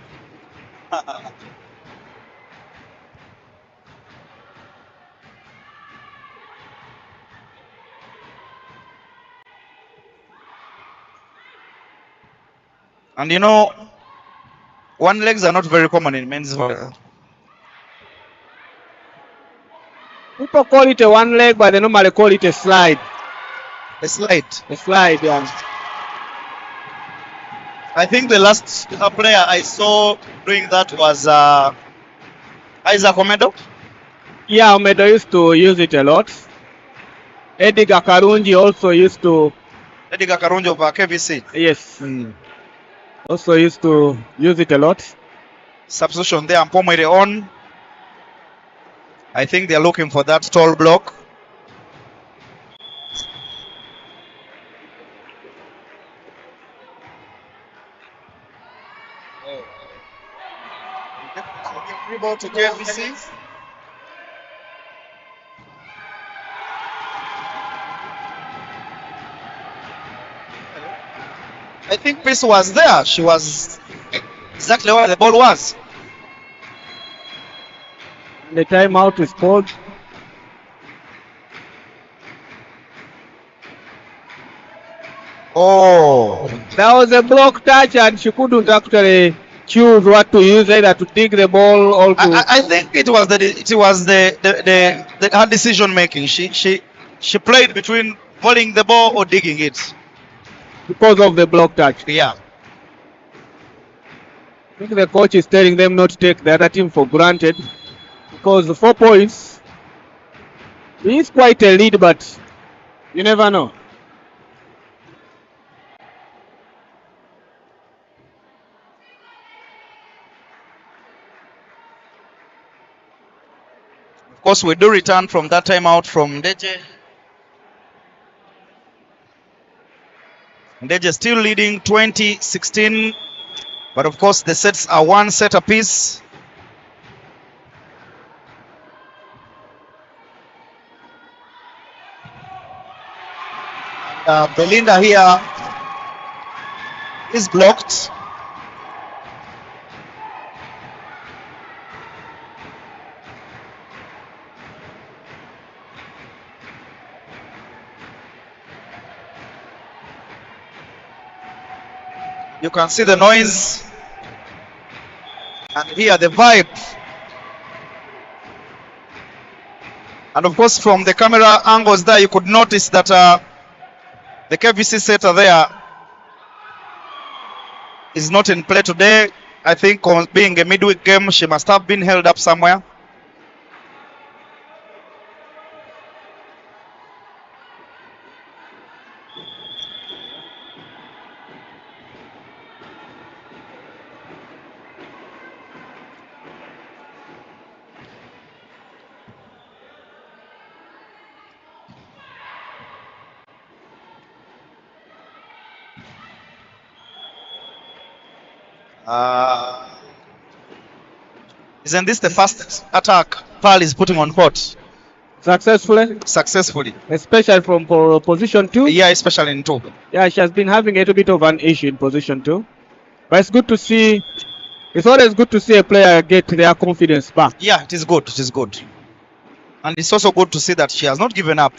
And you know, one legs are not very common in men's volleyball. People call it a one leg, but they normally call it a slide. A slide. A slide, yeah. I think the last player I saw doing that was Isaac Omedo. Yeah, Omedo used to use it a lot. Eddie Gakarunji also used to. Eddie Gakarunji of KVC. Yes. Also used to use it a lot. Substitution there, and Pomere on. I think they're looking for that tall block. Free ball to KVC. I think Peace was there. She was exactly where the ball was. The timeout is called. Oh, That was a block touch, and she couldn't actually choose what to use, either to dig the ball or to. I think it was her decision making. She played between volleying the ball or digging it. Because of the block touch. Yeah. I think the coach is telling them not to take the other team for granted, because the 4 points is quite a lead, but you never know. Of course, we do return from that timeout from Ndejje. Ndejje still leading 20-16, but of course the sets are one set apiece. Belinda here is blocked. You can see the noise and hear the vibe. And of course, from the camera angles there, you could notice that the KVC setter there is not in play today. I think being a midweek game, she must have been held up somewhere. Isn't this the first attack Pearl is putting on court? Successfully, especially from position 2. Yeah, especially in 2. Yeah, she has been having a little bit of an issue in position 2, but it's good to see. It's always good to see a player get their confidence back. Yeah, it is good. It is good, and it's also good to see that she has not given up.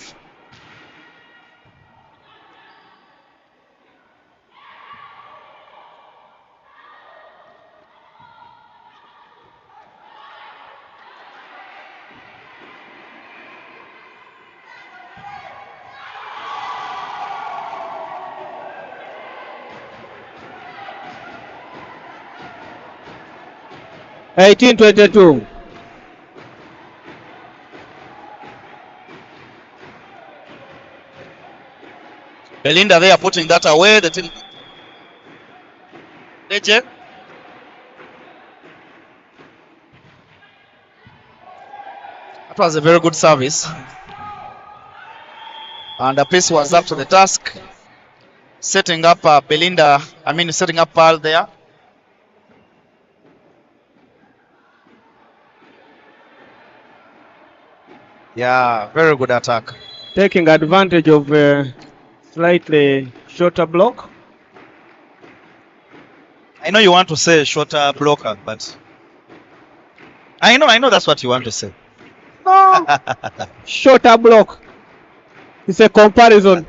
18-22. Belinda there putting that away. The team. Ndejje. That was a very good service. And the piece was up to the task. Setting up Belinda, setting up Pearl there. Yeah, very good attack. Taking advantage of slightly shorter block. I know you want to say shorter blocker, but I know that's what you want to say. No. Shorter block. It's a comparison.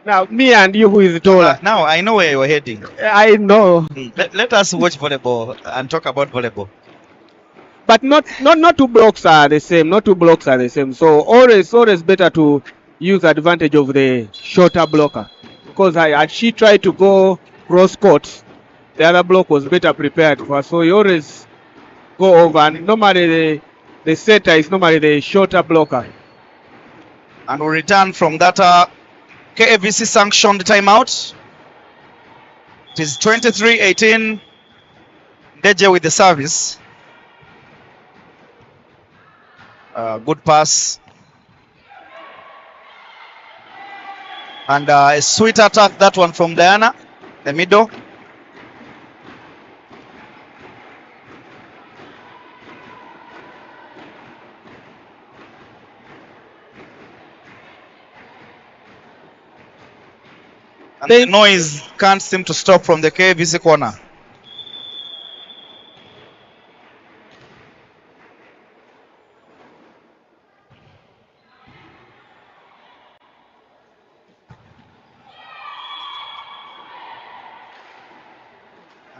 Now, me and you, who is taller? Now I know where you're heading. I know. Let us watch volleyball and talk about volleyball. But not two blocks are the same. Not two blocks are the same. So always better to use advantage of the shorter blocker. Because had she tried to go cross court, the other block was better prepared for her. So you always go over. And normally the setter is normally the shorter blocker. And we return from that KVC sanctioned timeout. It is 23-18. Ndejje with the service. Good pass. And a sweet attack, that one from Diana, the middle. And the noise can't seem to stop from the KVC corner.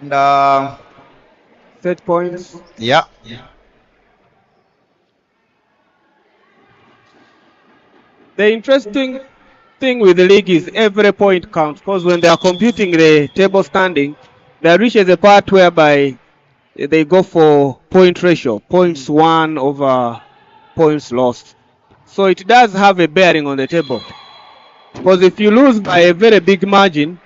And set points. Yeah. The interesting thing with the league is every point counts, because when they are computing the table standing, they reaches a part whereby they go for point ratio, points won over points lost. So it does have a bearing on the table, because if you lose by a very big margin,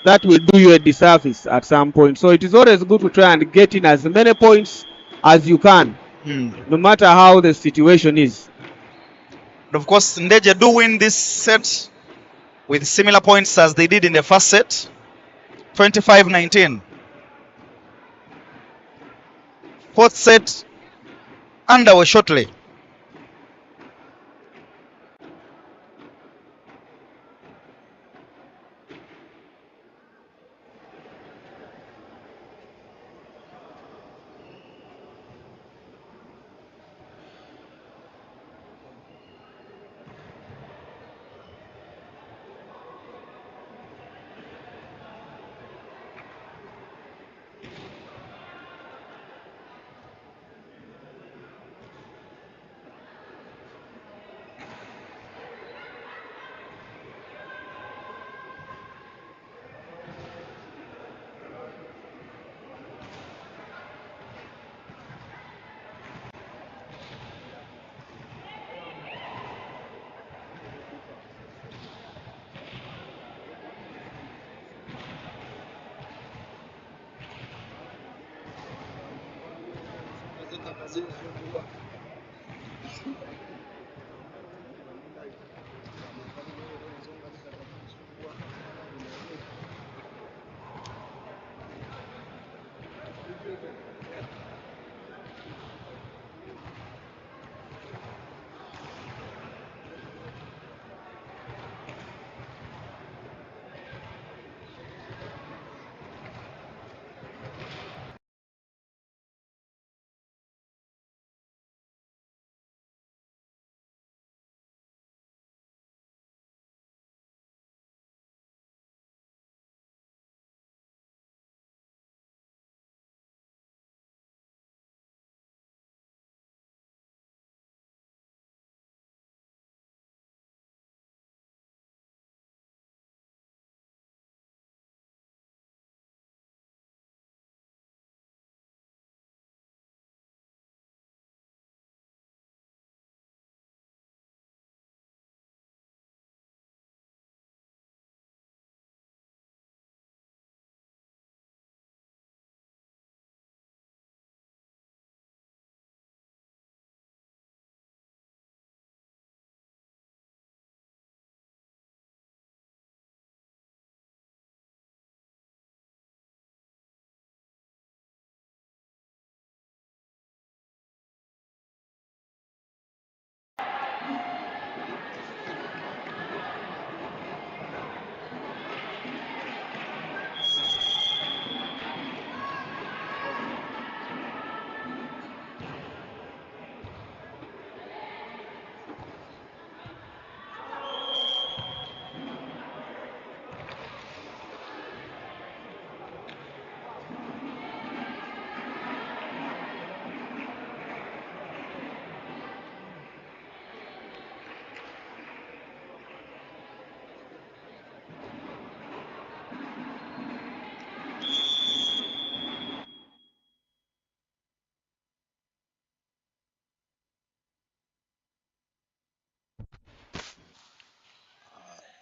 that will do you a disservice at some point. So it is always good to try and get in as many points as you can, no matter how the situation is. Of course, Ndejje do win this set with similar points as they did in the first set, 25-19. Fourth set underway shortly.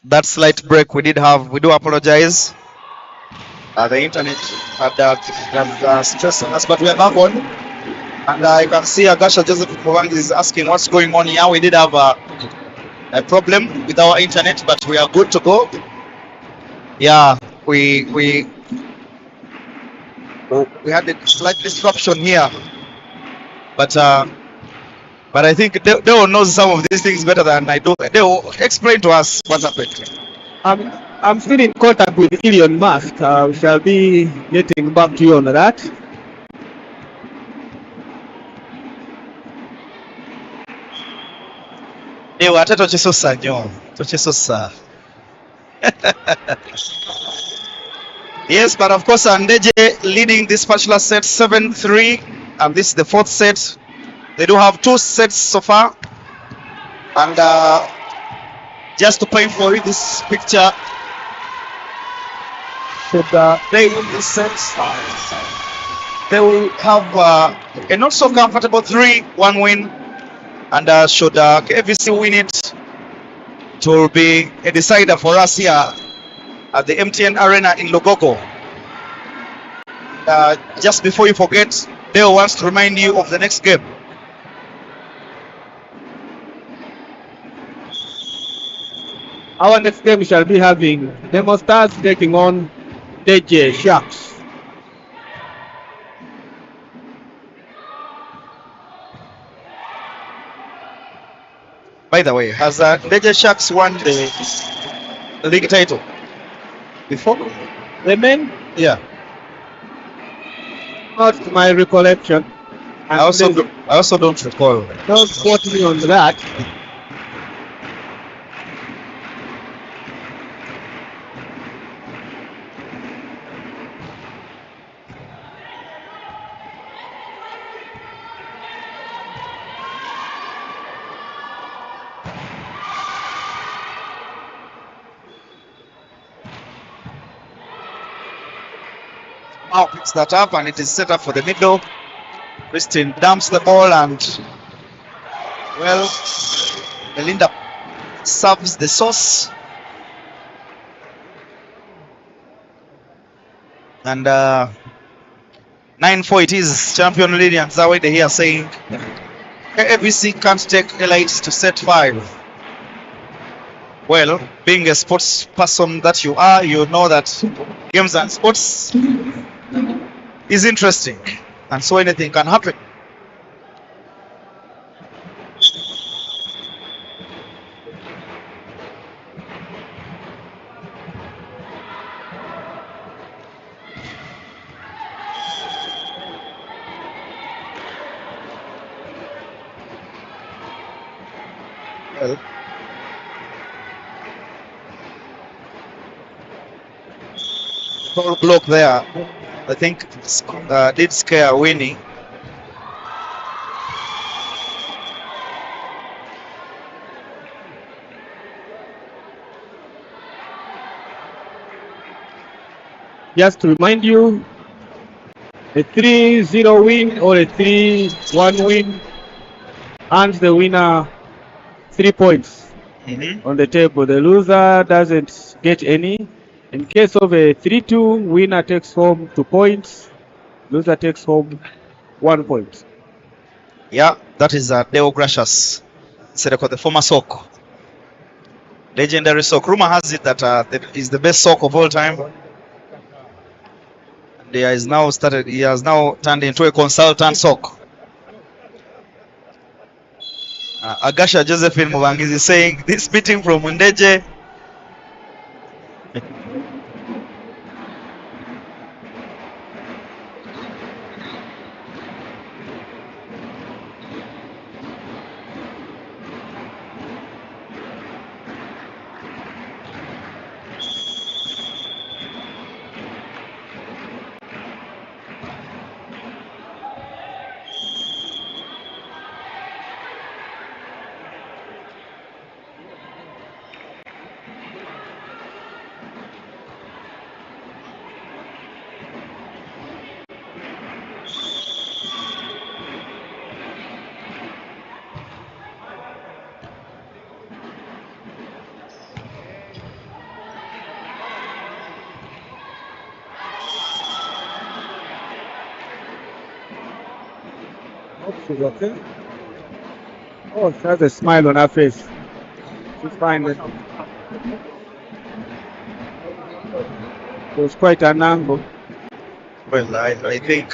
that slight break we did have. We do apologize. The internet had stress on us, but we are back on. And I can see Agasha Joseph Mwangi is asking what's going on here. We did have a problem with our internet, but we are good to go. Yeah, we had a slight disruption here, but I think they will know some of these things better than I do. They will explain to us what's happened. I'm still in contact with Elon Musk. We shall be getting back to you on that. Ate tokisosa nnyo, tokisosa. Yes, but of course Ndejje leading this particular set 7-3, and this is the fourth set. They do have 2 sets so far, and just to paint for you this picture, should they win this set, they will have a not so comfortable 3-1 win, and should KVC win it, it will be a decider for us here at the MTN Arena in LUGOGO. Just before you forget, Dale wants to remind you of the next game. Our next game shall be having Demo Stars taking on Ndejje Sharks. By the way, has Ndejje Sharks won the league title before? The men, Yeah. not to my recollection. I also don't recall. Don't quote me on that. Now picks that up and it is set up for the middle. Christine dumps the ball and, well, Melinda serves the sauce. And 9-4 it is. Champion Lilian Zawede here saying ABC can't take Elite to set 5. Well, being a sports person that you are, you know that games and sports is interesting, and so anything can happen. Well, block there, I think did scare Winnie. Just to remind you, a 3-0 win or a 3-1 win, and the winner 3 points on the table. The loser doesn't get any. In case of a 3-2, winner takes home 2 points, loser takes home 1 point. Yeah, that is Deo Gracious, Sereko, the former sock. Legendary sock. Rumor has it that is the best sock of all time. He has now turned into a consultant sock. Agasha Josephine Mubangizi is saying this beating from Ndejje. She's okay. Oh, she has a smile on her face. She's fine. It was quite an angle. Well, I think,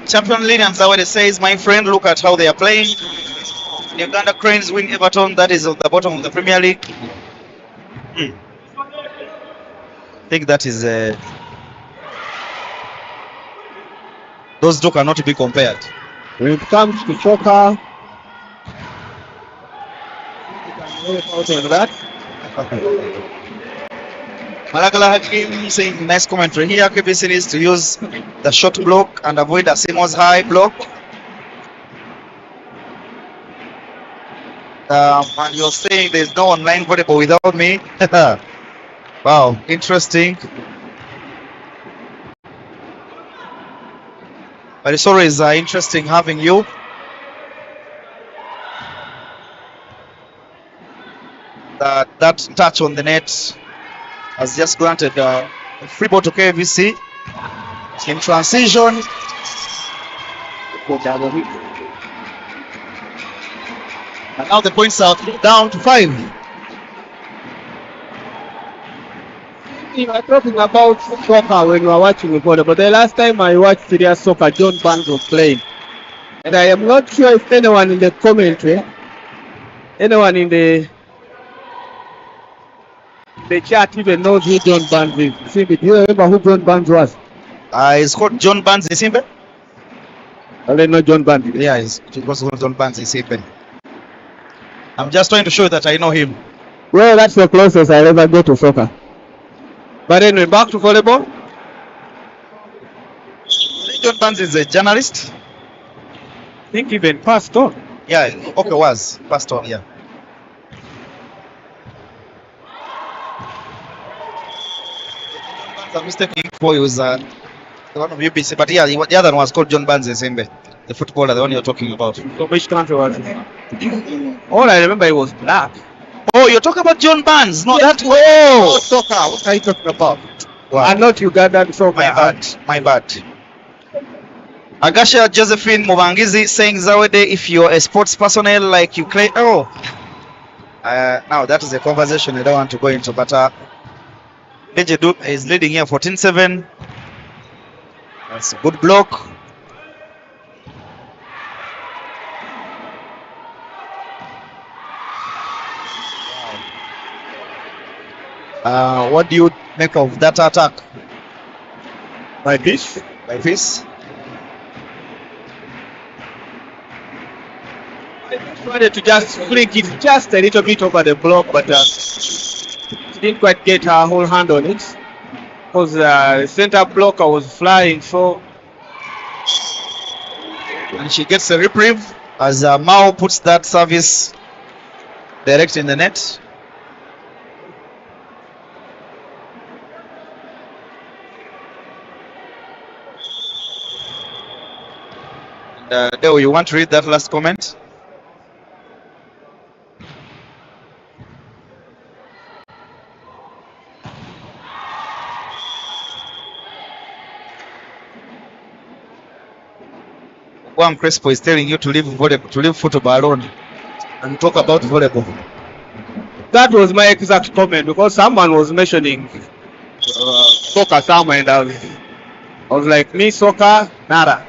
Champion Lilian Zawede says, my friend, look at how they are playing. The Uganda Cranes win Everton, that is at the bottom of the Premier League. I think that is, those two cannot be compared. When it comes to soccer, you can help out on that. Malagala Hakim saying nice commentary here. KBC needs to use the short block and avoid Asimo's high block. And you're saying there's no online volleyball without me. Wow, interesting. But it's always interesting having you. That touch on the net has just granted a free ball to KVC in transition. And now the points are down to 5. You were talking about soccer when you were watching the ball, but the last time I watched serious soccer, John Barnes was playing. And I am not sure if anyone in the commentary, anyone in the chat even knows who John Barnes is. See, do you remember who John Barnes was? It's called John Barnes Isimbe. I don't know John Barnes. Yeah, it's called John Barnes Isimbe. I'm just trying to show you that I know him. Well, that's the closest I ever go to soccer. But anyway, back to volleyball. John Barnes is a journalist. I think even passed on. Yeah, okay, was passed on, yeah. I'm mistaken for he was one of UBC, but yeah, the other one was called John Barnes Isimbe, the footballer, the one you're talking about. So which country was it? All I remember, it was black. Oh, you're talking about John Barnes? No, Yes. that. Oh, soccer. What are you talking about? Wow. And not Ugandan soccer. My bad. Agasha Josephine Mubangizi saying, Zawede, if you're a sports personnel like you claim. Oh, now that is a conversation I don't want to go into, but Ndejje is leading here 14-7. That's a good block. What do you make of that attack? By this? By this? I wanted to just flick it just a little bit over the block, but she didn't quite get her whole hand on it. Because the center blocker was flying, so. And she gets a reprieve as Mao puts that service direct in the net. Deo, you want to read that last comment? Juan Crespo is telling you to leave football alone and talk about volleyball. That was my exact comment, because someone was mentioning soccer somewhere, and I was like, me soccer, nada.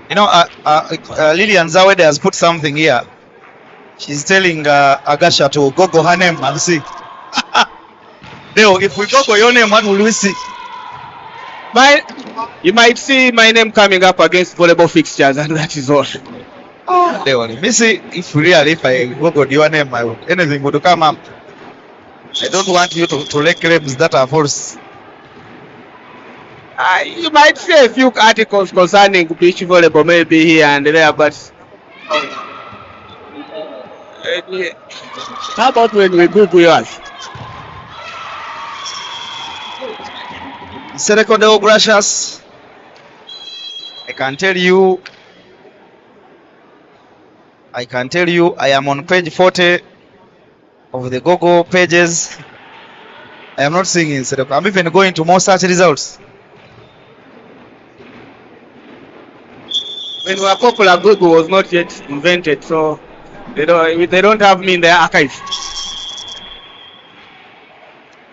You know, Lilian Zawede has put something here. She's telling Agasha to Google her name and see. Deo, if we Google your name, what will we see? You might see my name coming up against volleyball fixtures, and that is all. Deo, let me see if I Googled your name, anything would come up. I don't want you to lay claims that are false. You might see a few articles concerning beach volleyball maybe here and there, but how about when we Google yours? Serie Deo Gracias. I can tell you I am on page 40 of the Google pages. I am not seeing it. I'm even going to more search results. When we were popular, Google was not yet invented, so they don't have me in their archive.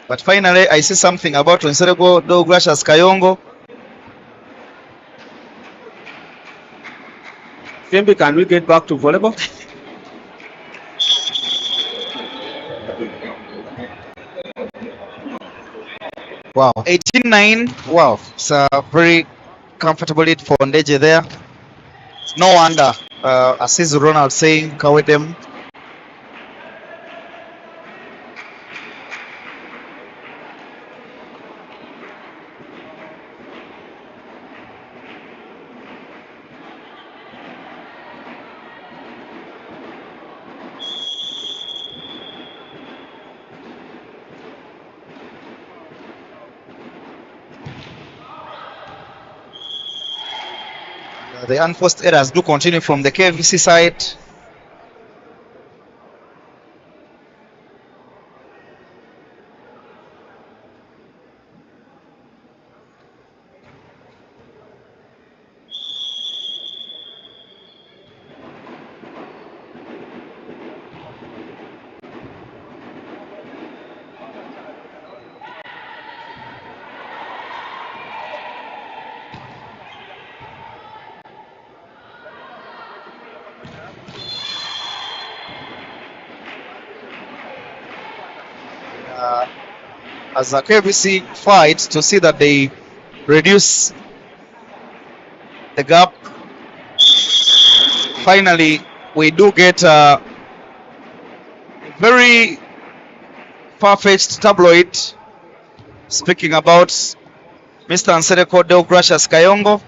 But finally, I see something about Nsereko Douglas Kayongo. Simbi, can we get back to volleyball? Wow, 18-9. Wow, it's a very comfortable lead for Ndejje there. No wonder, as Ronald saying, Kawedem. The unforced errors do continue from the KVC side. As a KVC fight to see that they reduce the gap. Finally, we do get a very far-fetched tabloid speaking about Mr. Nsereko Douglas Kayongo.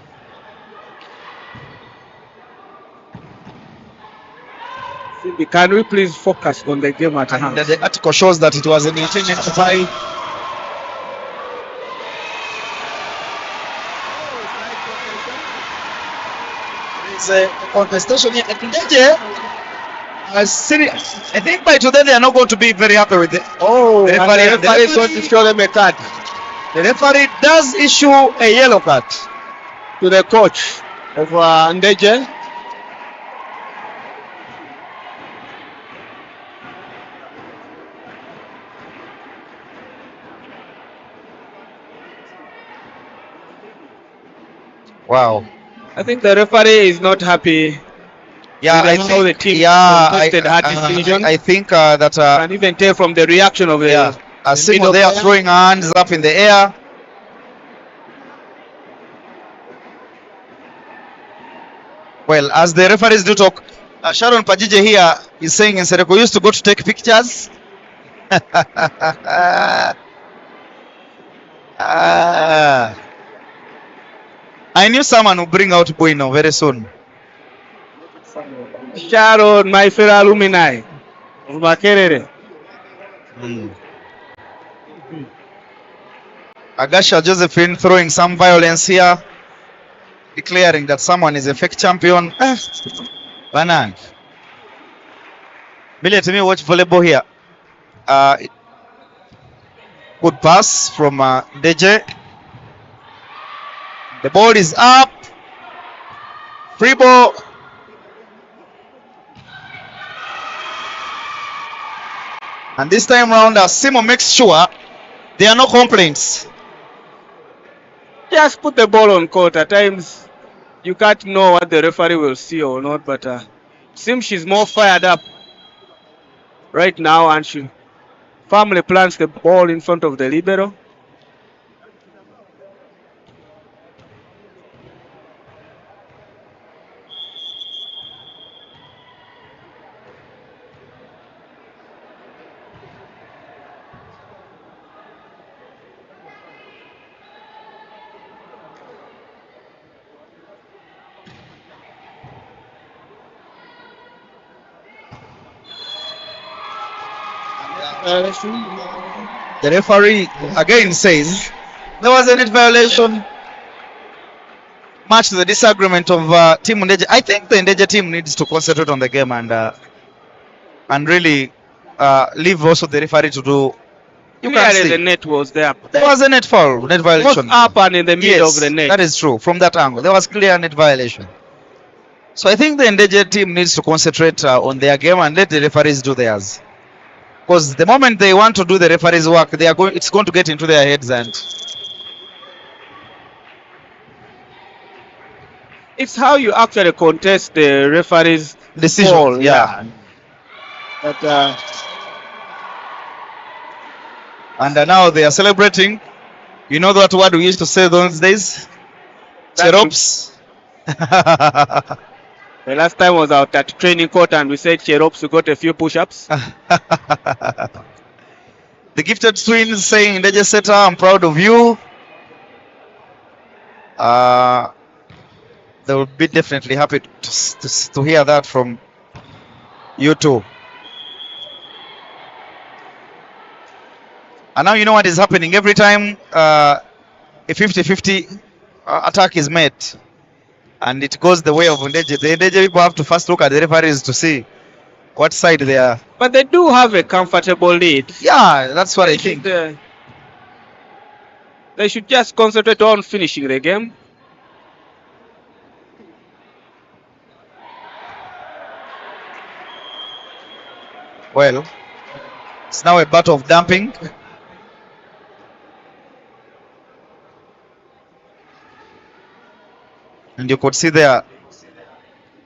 Simbi, can we please focus on the game at hand? The article shows that it was an intended by a contestation here. Ndejje, I think by today they are not going to be very happy with it. Oh, the referee is going to show them a card. The referee does issue a yellow card To the coach of Ndejje. Wow. I think the referee is not happy. Yeah, I how the think. team Yeah, contested her decision. I think that. Can even tell from the reaction of the. Yeah, as Simo middle they are player. throwing hands up in the air. Well, as the referees do talk, Sharon Pajije here is saying Nsereko used to go to take pictures. I knew someone would bring out Bueno very soon. Sharon, my fellow alumni of Makerere. Agasha Josephine throwing some violence here, declaring that someone is a fake champion. Banan. Billy, to me, watch volleyball here. Good pass from Ndejje. The ball is up. Free ball. And this time round, Simo makes sure there are no complaints. Just put the ball on court. At times, you can't know what the referee will see or not, but seems she's more fired up right now, and she firmly plants the ball in front of the libero. The referee again says there was a net violation. Much to the disagreement of Team Ndejje. I think the Ndejje team needs to concentrate on the game and really leave also the referee to do You can Clearly the see. net was there. There was a net foul, net Most violation. up and in the middle of Yes, the net. that is true. From that angle, there was clear net violation. So I think the Ndejje team needs to concentrate on their game and let the referees do theirs. Because the moment they want to do the referees' work, they are going. It's going to get into their heads, and It's how you actually contest the referee's decisions. call. Yeah. But And now they are celebrating. You know that word we used to say those days? That- Cherops. The last time was out at training court and we said Cherops we got a few push-ups. The gifted twins saying, Ndejje Setter, I'm proud of you. They will be definitely happy to hear that from you too. And now you know what is happening. Every time a 50-50 attack is made and it goes the way of Ndejje, the Ndejje people have to first look at the referees to see what side they are. But they do have a comfortable lead. Yeah, that's what I think. They should just concentrate on finishing the game. Well, it's now a battle of dumping. And you could see there,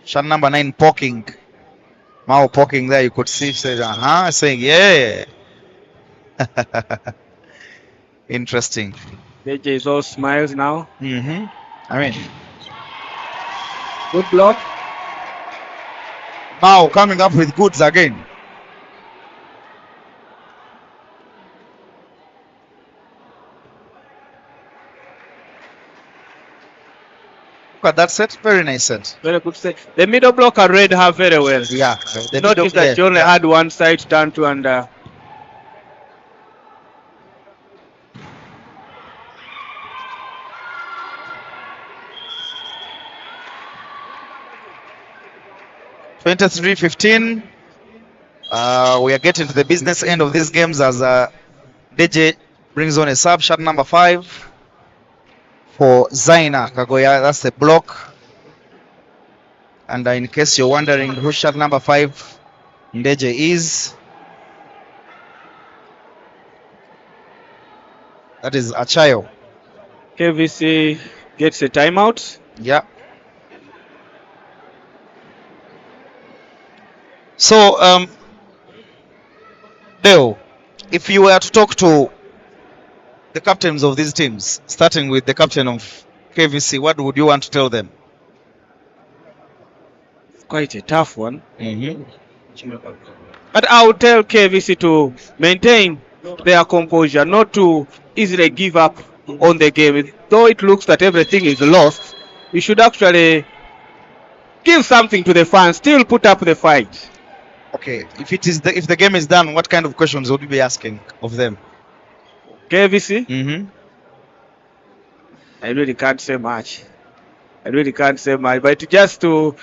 shot number 9 poking. Mao poking there, you could see, saying, yeah. Interesting. Ndejje is all smiles now. I mean, good block. Mao coming up with goods again. Look at that set, very nice set. Very good set. The middle blocker read her very well. Yeah, the Notice that she only had one side to turn to and $23-15. We are getting to the business end of these games as Ndejje brings on a sub, shot number 5 for Zaina Kagoya. That's the block. And in case you're wondering who shot number 5 Ndejje is, that is Achayo. KVC gets a timeout. Yeah. So, Dale, if you were to talk to the captains of these teams, starting with the captain of KVC, what would you want to tell them? Quite a tough one. But I would tell KVC to maintain their composure, not to easily give up on the game. Though it looks that everything is lost, we should actually give something to the fans, still put up the fight. Okay, if the game is done, what kind of questions would you be asking of them? KVC? I really can't say much. But just to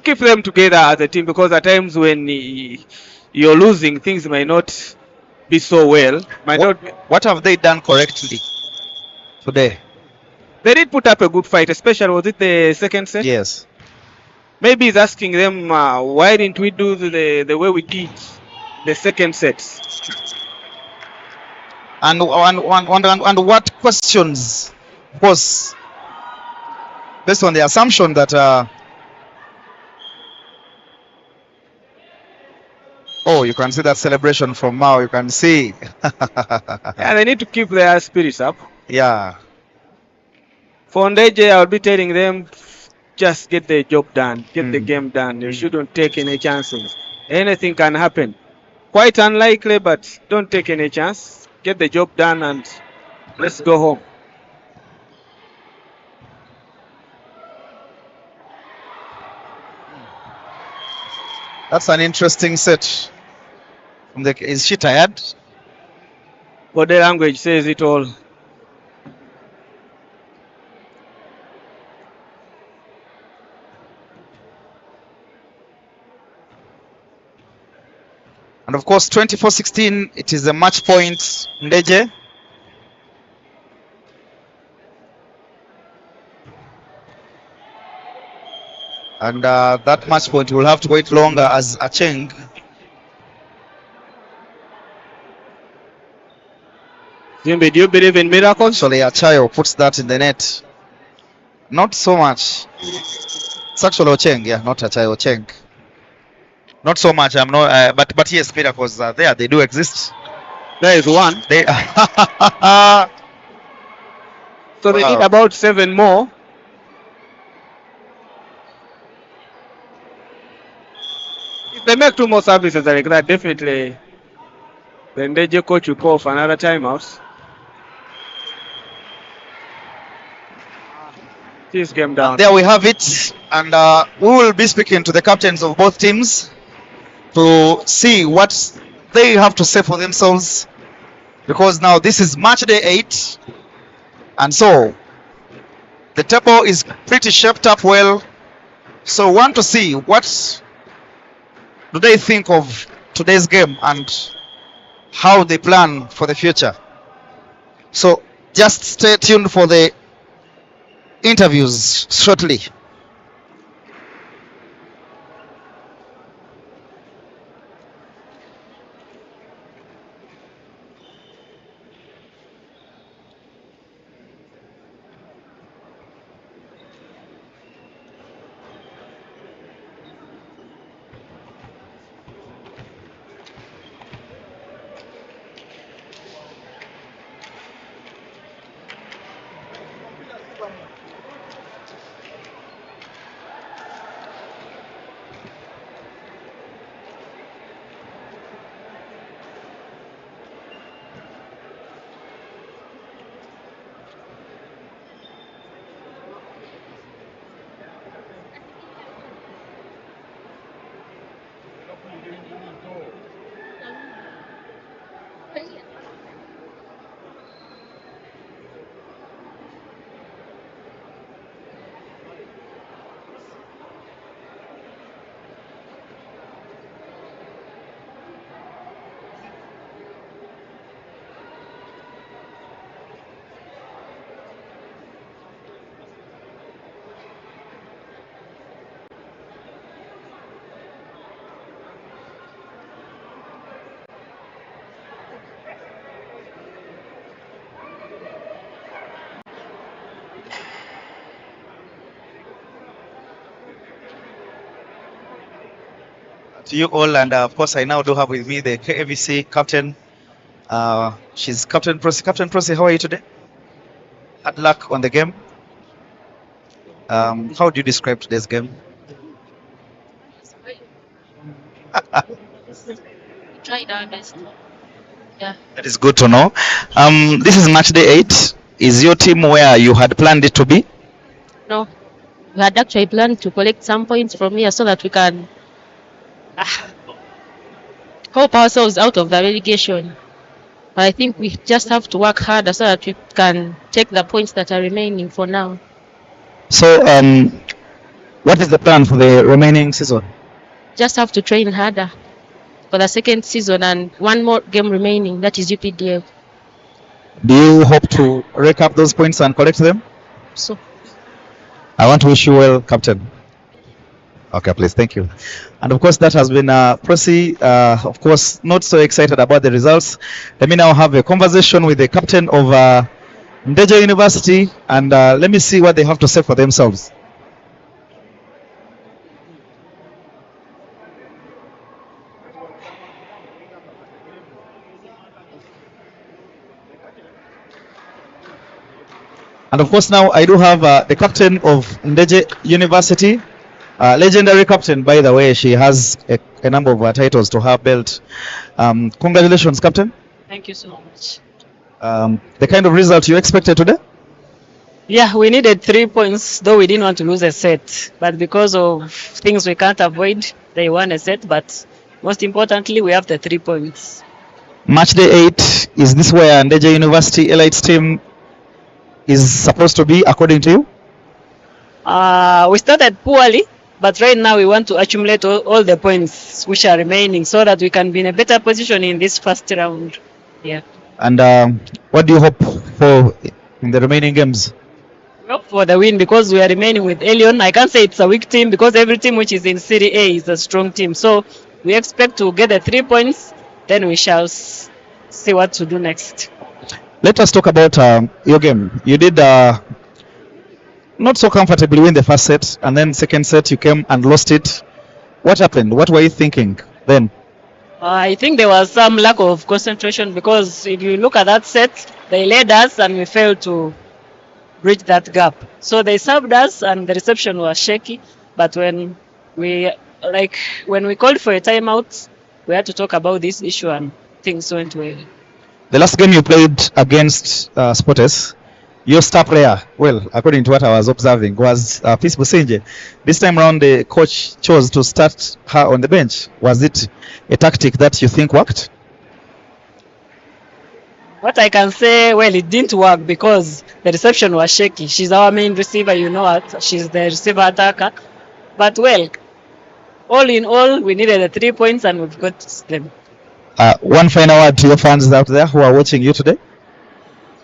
keep them together as a team, because at times when you're losing, things may not be so well. What have they done correctly today? They did put up a good fight, especially was it the second set? Yes. Maybe he's asking them why didn't we do the way we did the second set? And what questions? Of course, based on the assumption that you can see that celebration from Mao. You can see. Yeah, they need to keep their spirits up. Yeah. For Ndejje, I'll be telling them, just get the job done, get the game done. You shouldn't take any chances. Anything can happen. Quite unlikely, but don't take any chance. Get the job done and let's go home. That's an interesting set. Is she tired? Body language says it all. And of course, 24-16, it is a match point, Ndejje. And that match point will have to wait longer as Acheng Jimmy, do you believe in miracles? actually Achayo puts that in the net. Not so much. It's actually Ocheng, yeah, not Achayo, Ocheng. Not so much. I'm not, but yes, miracles are there. They do exist. There is one. They So they Wow. need about 7 more. If they make 2 more services like that, definitely the Ndejje coach will call for another timeout. This game down. There we have it, and we will be speaking to the captains of both teams to see what they have to say for themselves, because now this is match day 8, and so the table is pretty shaped up well. So we want to see what do they think of today's game and how they plan for the future. So just stay tuned for the interviews shortly. To you all, and of course I now do have with me the KVC captain. She's Captain Prosi. Captain Prosi, how are you today? Hard luck on the game. How do you describe today's game? Tried our best. Yeah. That is good to know. This is match day 8. Is your team where you had planned it to be? No. We had actually planned to collect some points from here so that we can help ourselves out of the relegation. But I think we just have to work harder so that we can take the points that are remaining for now. So, what is the plan for the remaining season? Just have to train harder for the second season and one more game remaining, that is UPDF. Do you hope to rake up those points and collect them? So I want to wish you well, Captain. Okay, please, thank you. And of course, that has been Prosi. Of course, not so excited about the results. Let me now have a conversation with the captain of Ndejje University, and let me see what they have to say for themselves. And of course, now I do have the captain of Ndejje University, legendary captain, by the way. She has a number of titles to her belt. Congratulations, Captain. thank you so much. The kind of result you expected today? Yeah, we needed 3 points, though we didn't want to lose a set. But because of things we can't avoid, they won a set. But most importantly, we have the 3 points. Match day 8, is this where Ndejje University Elites team is supposed to be, according to you? We started poorly, But right now we want to accumulate all the points which are remaining so that we can be in a better position in this first round. Yeah. And what do you hope for in the remaining games? We hope for the win because we are remaining with Elion. I can't say it's a weak team because every team which is in Serie A is a strong team. So we expect to get the 3 points. Then we shall see what to do next. Let us talk about your game. You did not so comfortably win the first set, and then second set you came and lost it. What happened? What were you thinking then? I think there was some lack of concentration because if you look at that set, they led us and we failed to bridge that gap. So they served us and the reception was shaky. But when we called for a timeout, we had to talk about this issue and things went well. The last game you played against Sportes, your star player, well, according to what I was observing, was Peace Busenje. This time around, the coach chose to start her on the bench. Was it a tactic that you think worked? What I can say, well, it didn't work because the reception was shaky. She's our main receiver, you know what? She's the receiver attacker. But well, all in all, we needed the 3 points and we've got them. One final word to your fans out there who are watching you today.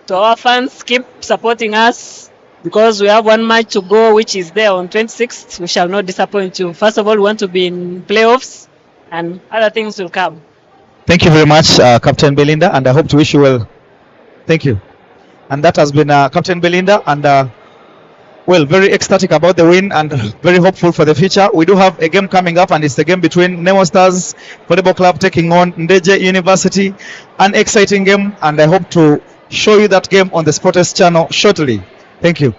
To our fans, keep supporting us because we have one match to go, which is there on 26th. We shall not disappoint you. First of all, we want to be in playoffs and other things will come. Thank you very much, Captain Belinda, and I hope to wish you well. Thank you. And that has been Captain Belinda, and well, very ecstatic about the win and very hopeful for the future. We do have a game coming up, and it's the game between Nemo Stars Volleyball Club taking on Ndejje University. An exciting game, and I hope to show you that game on the Sports channel shortly. Thank you.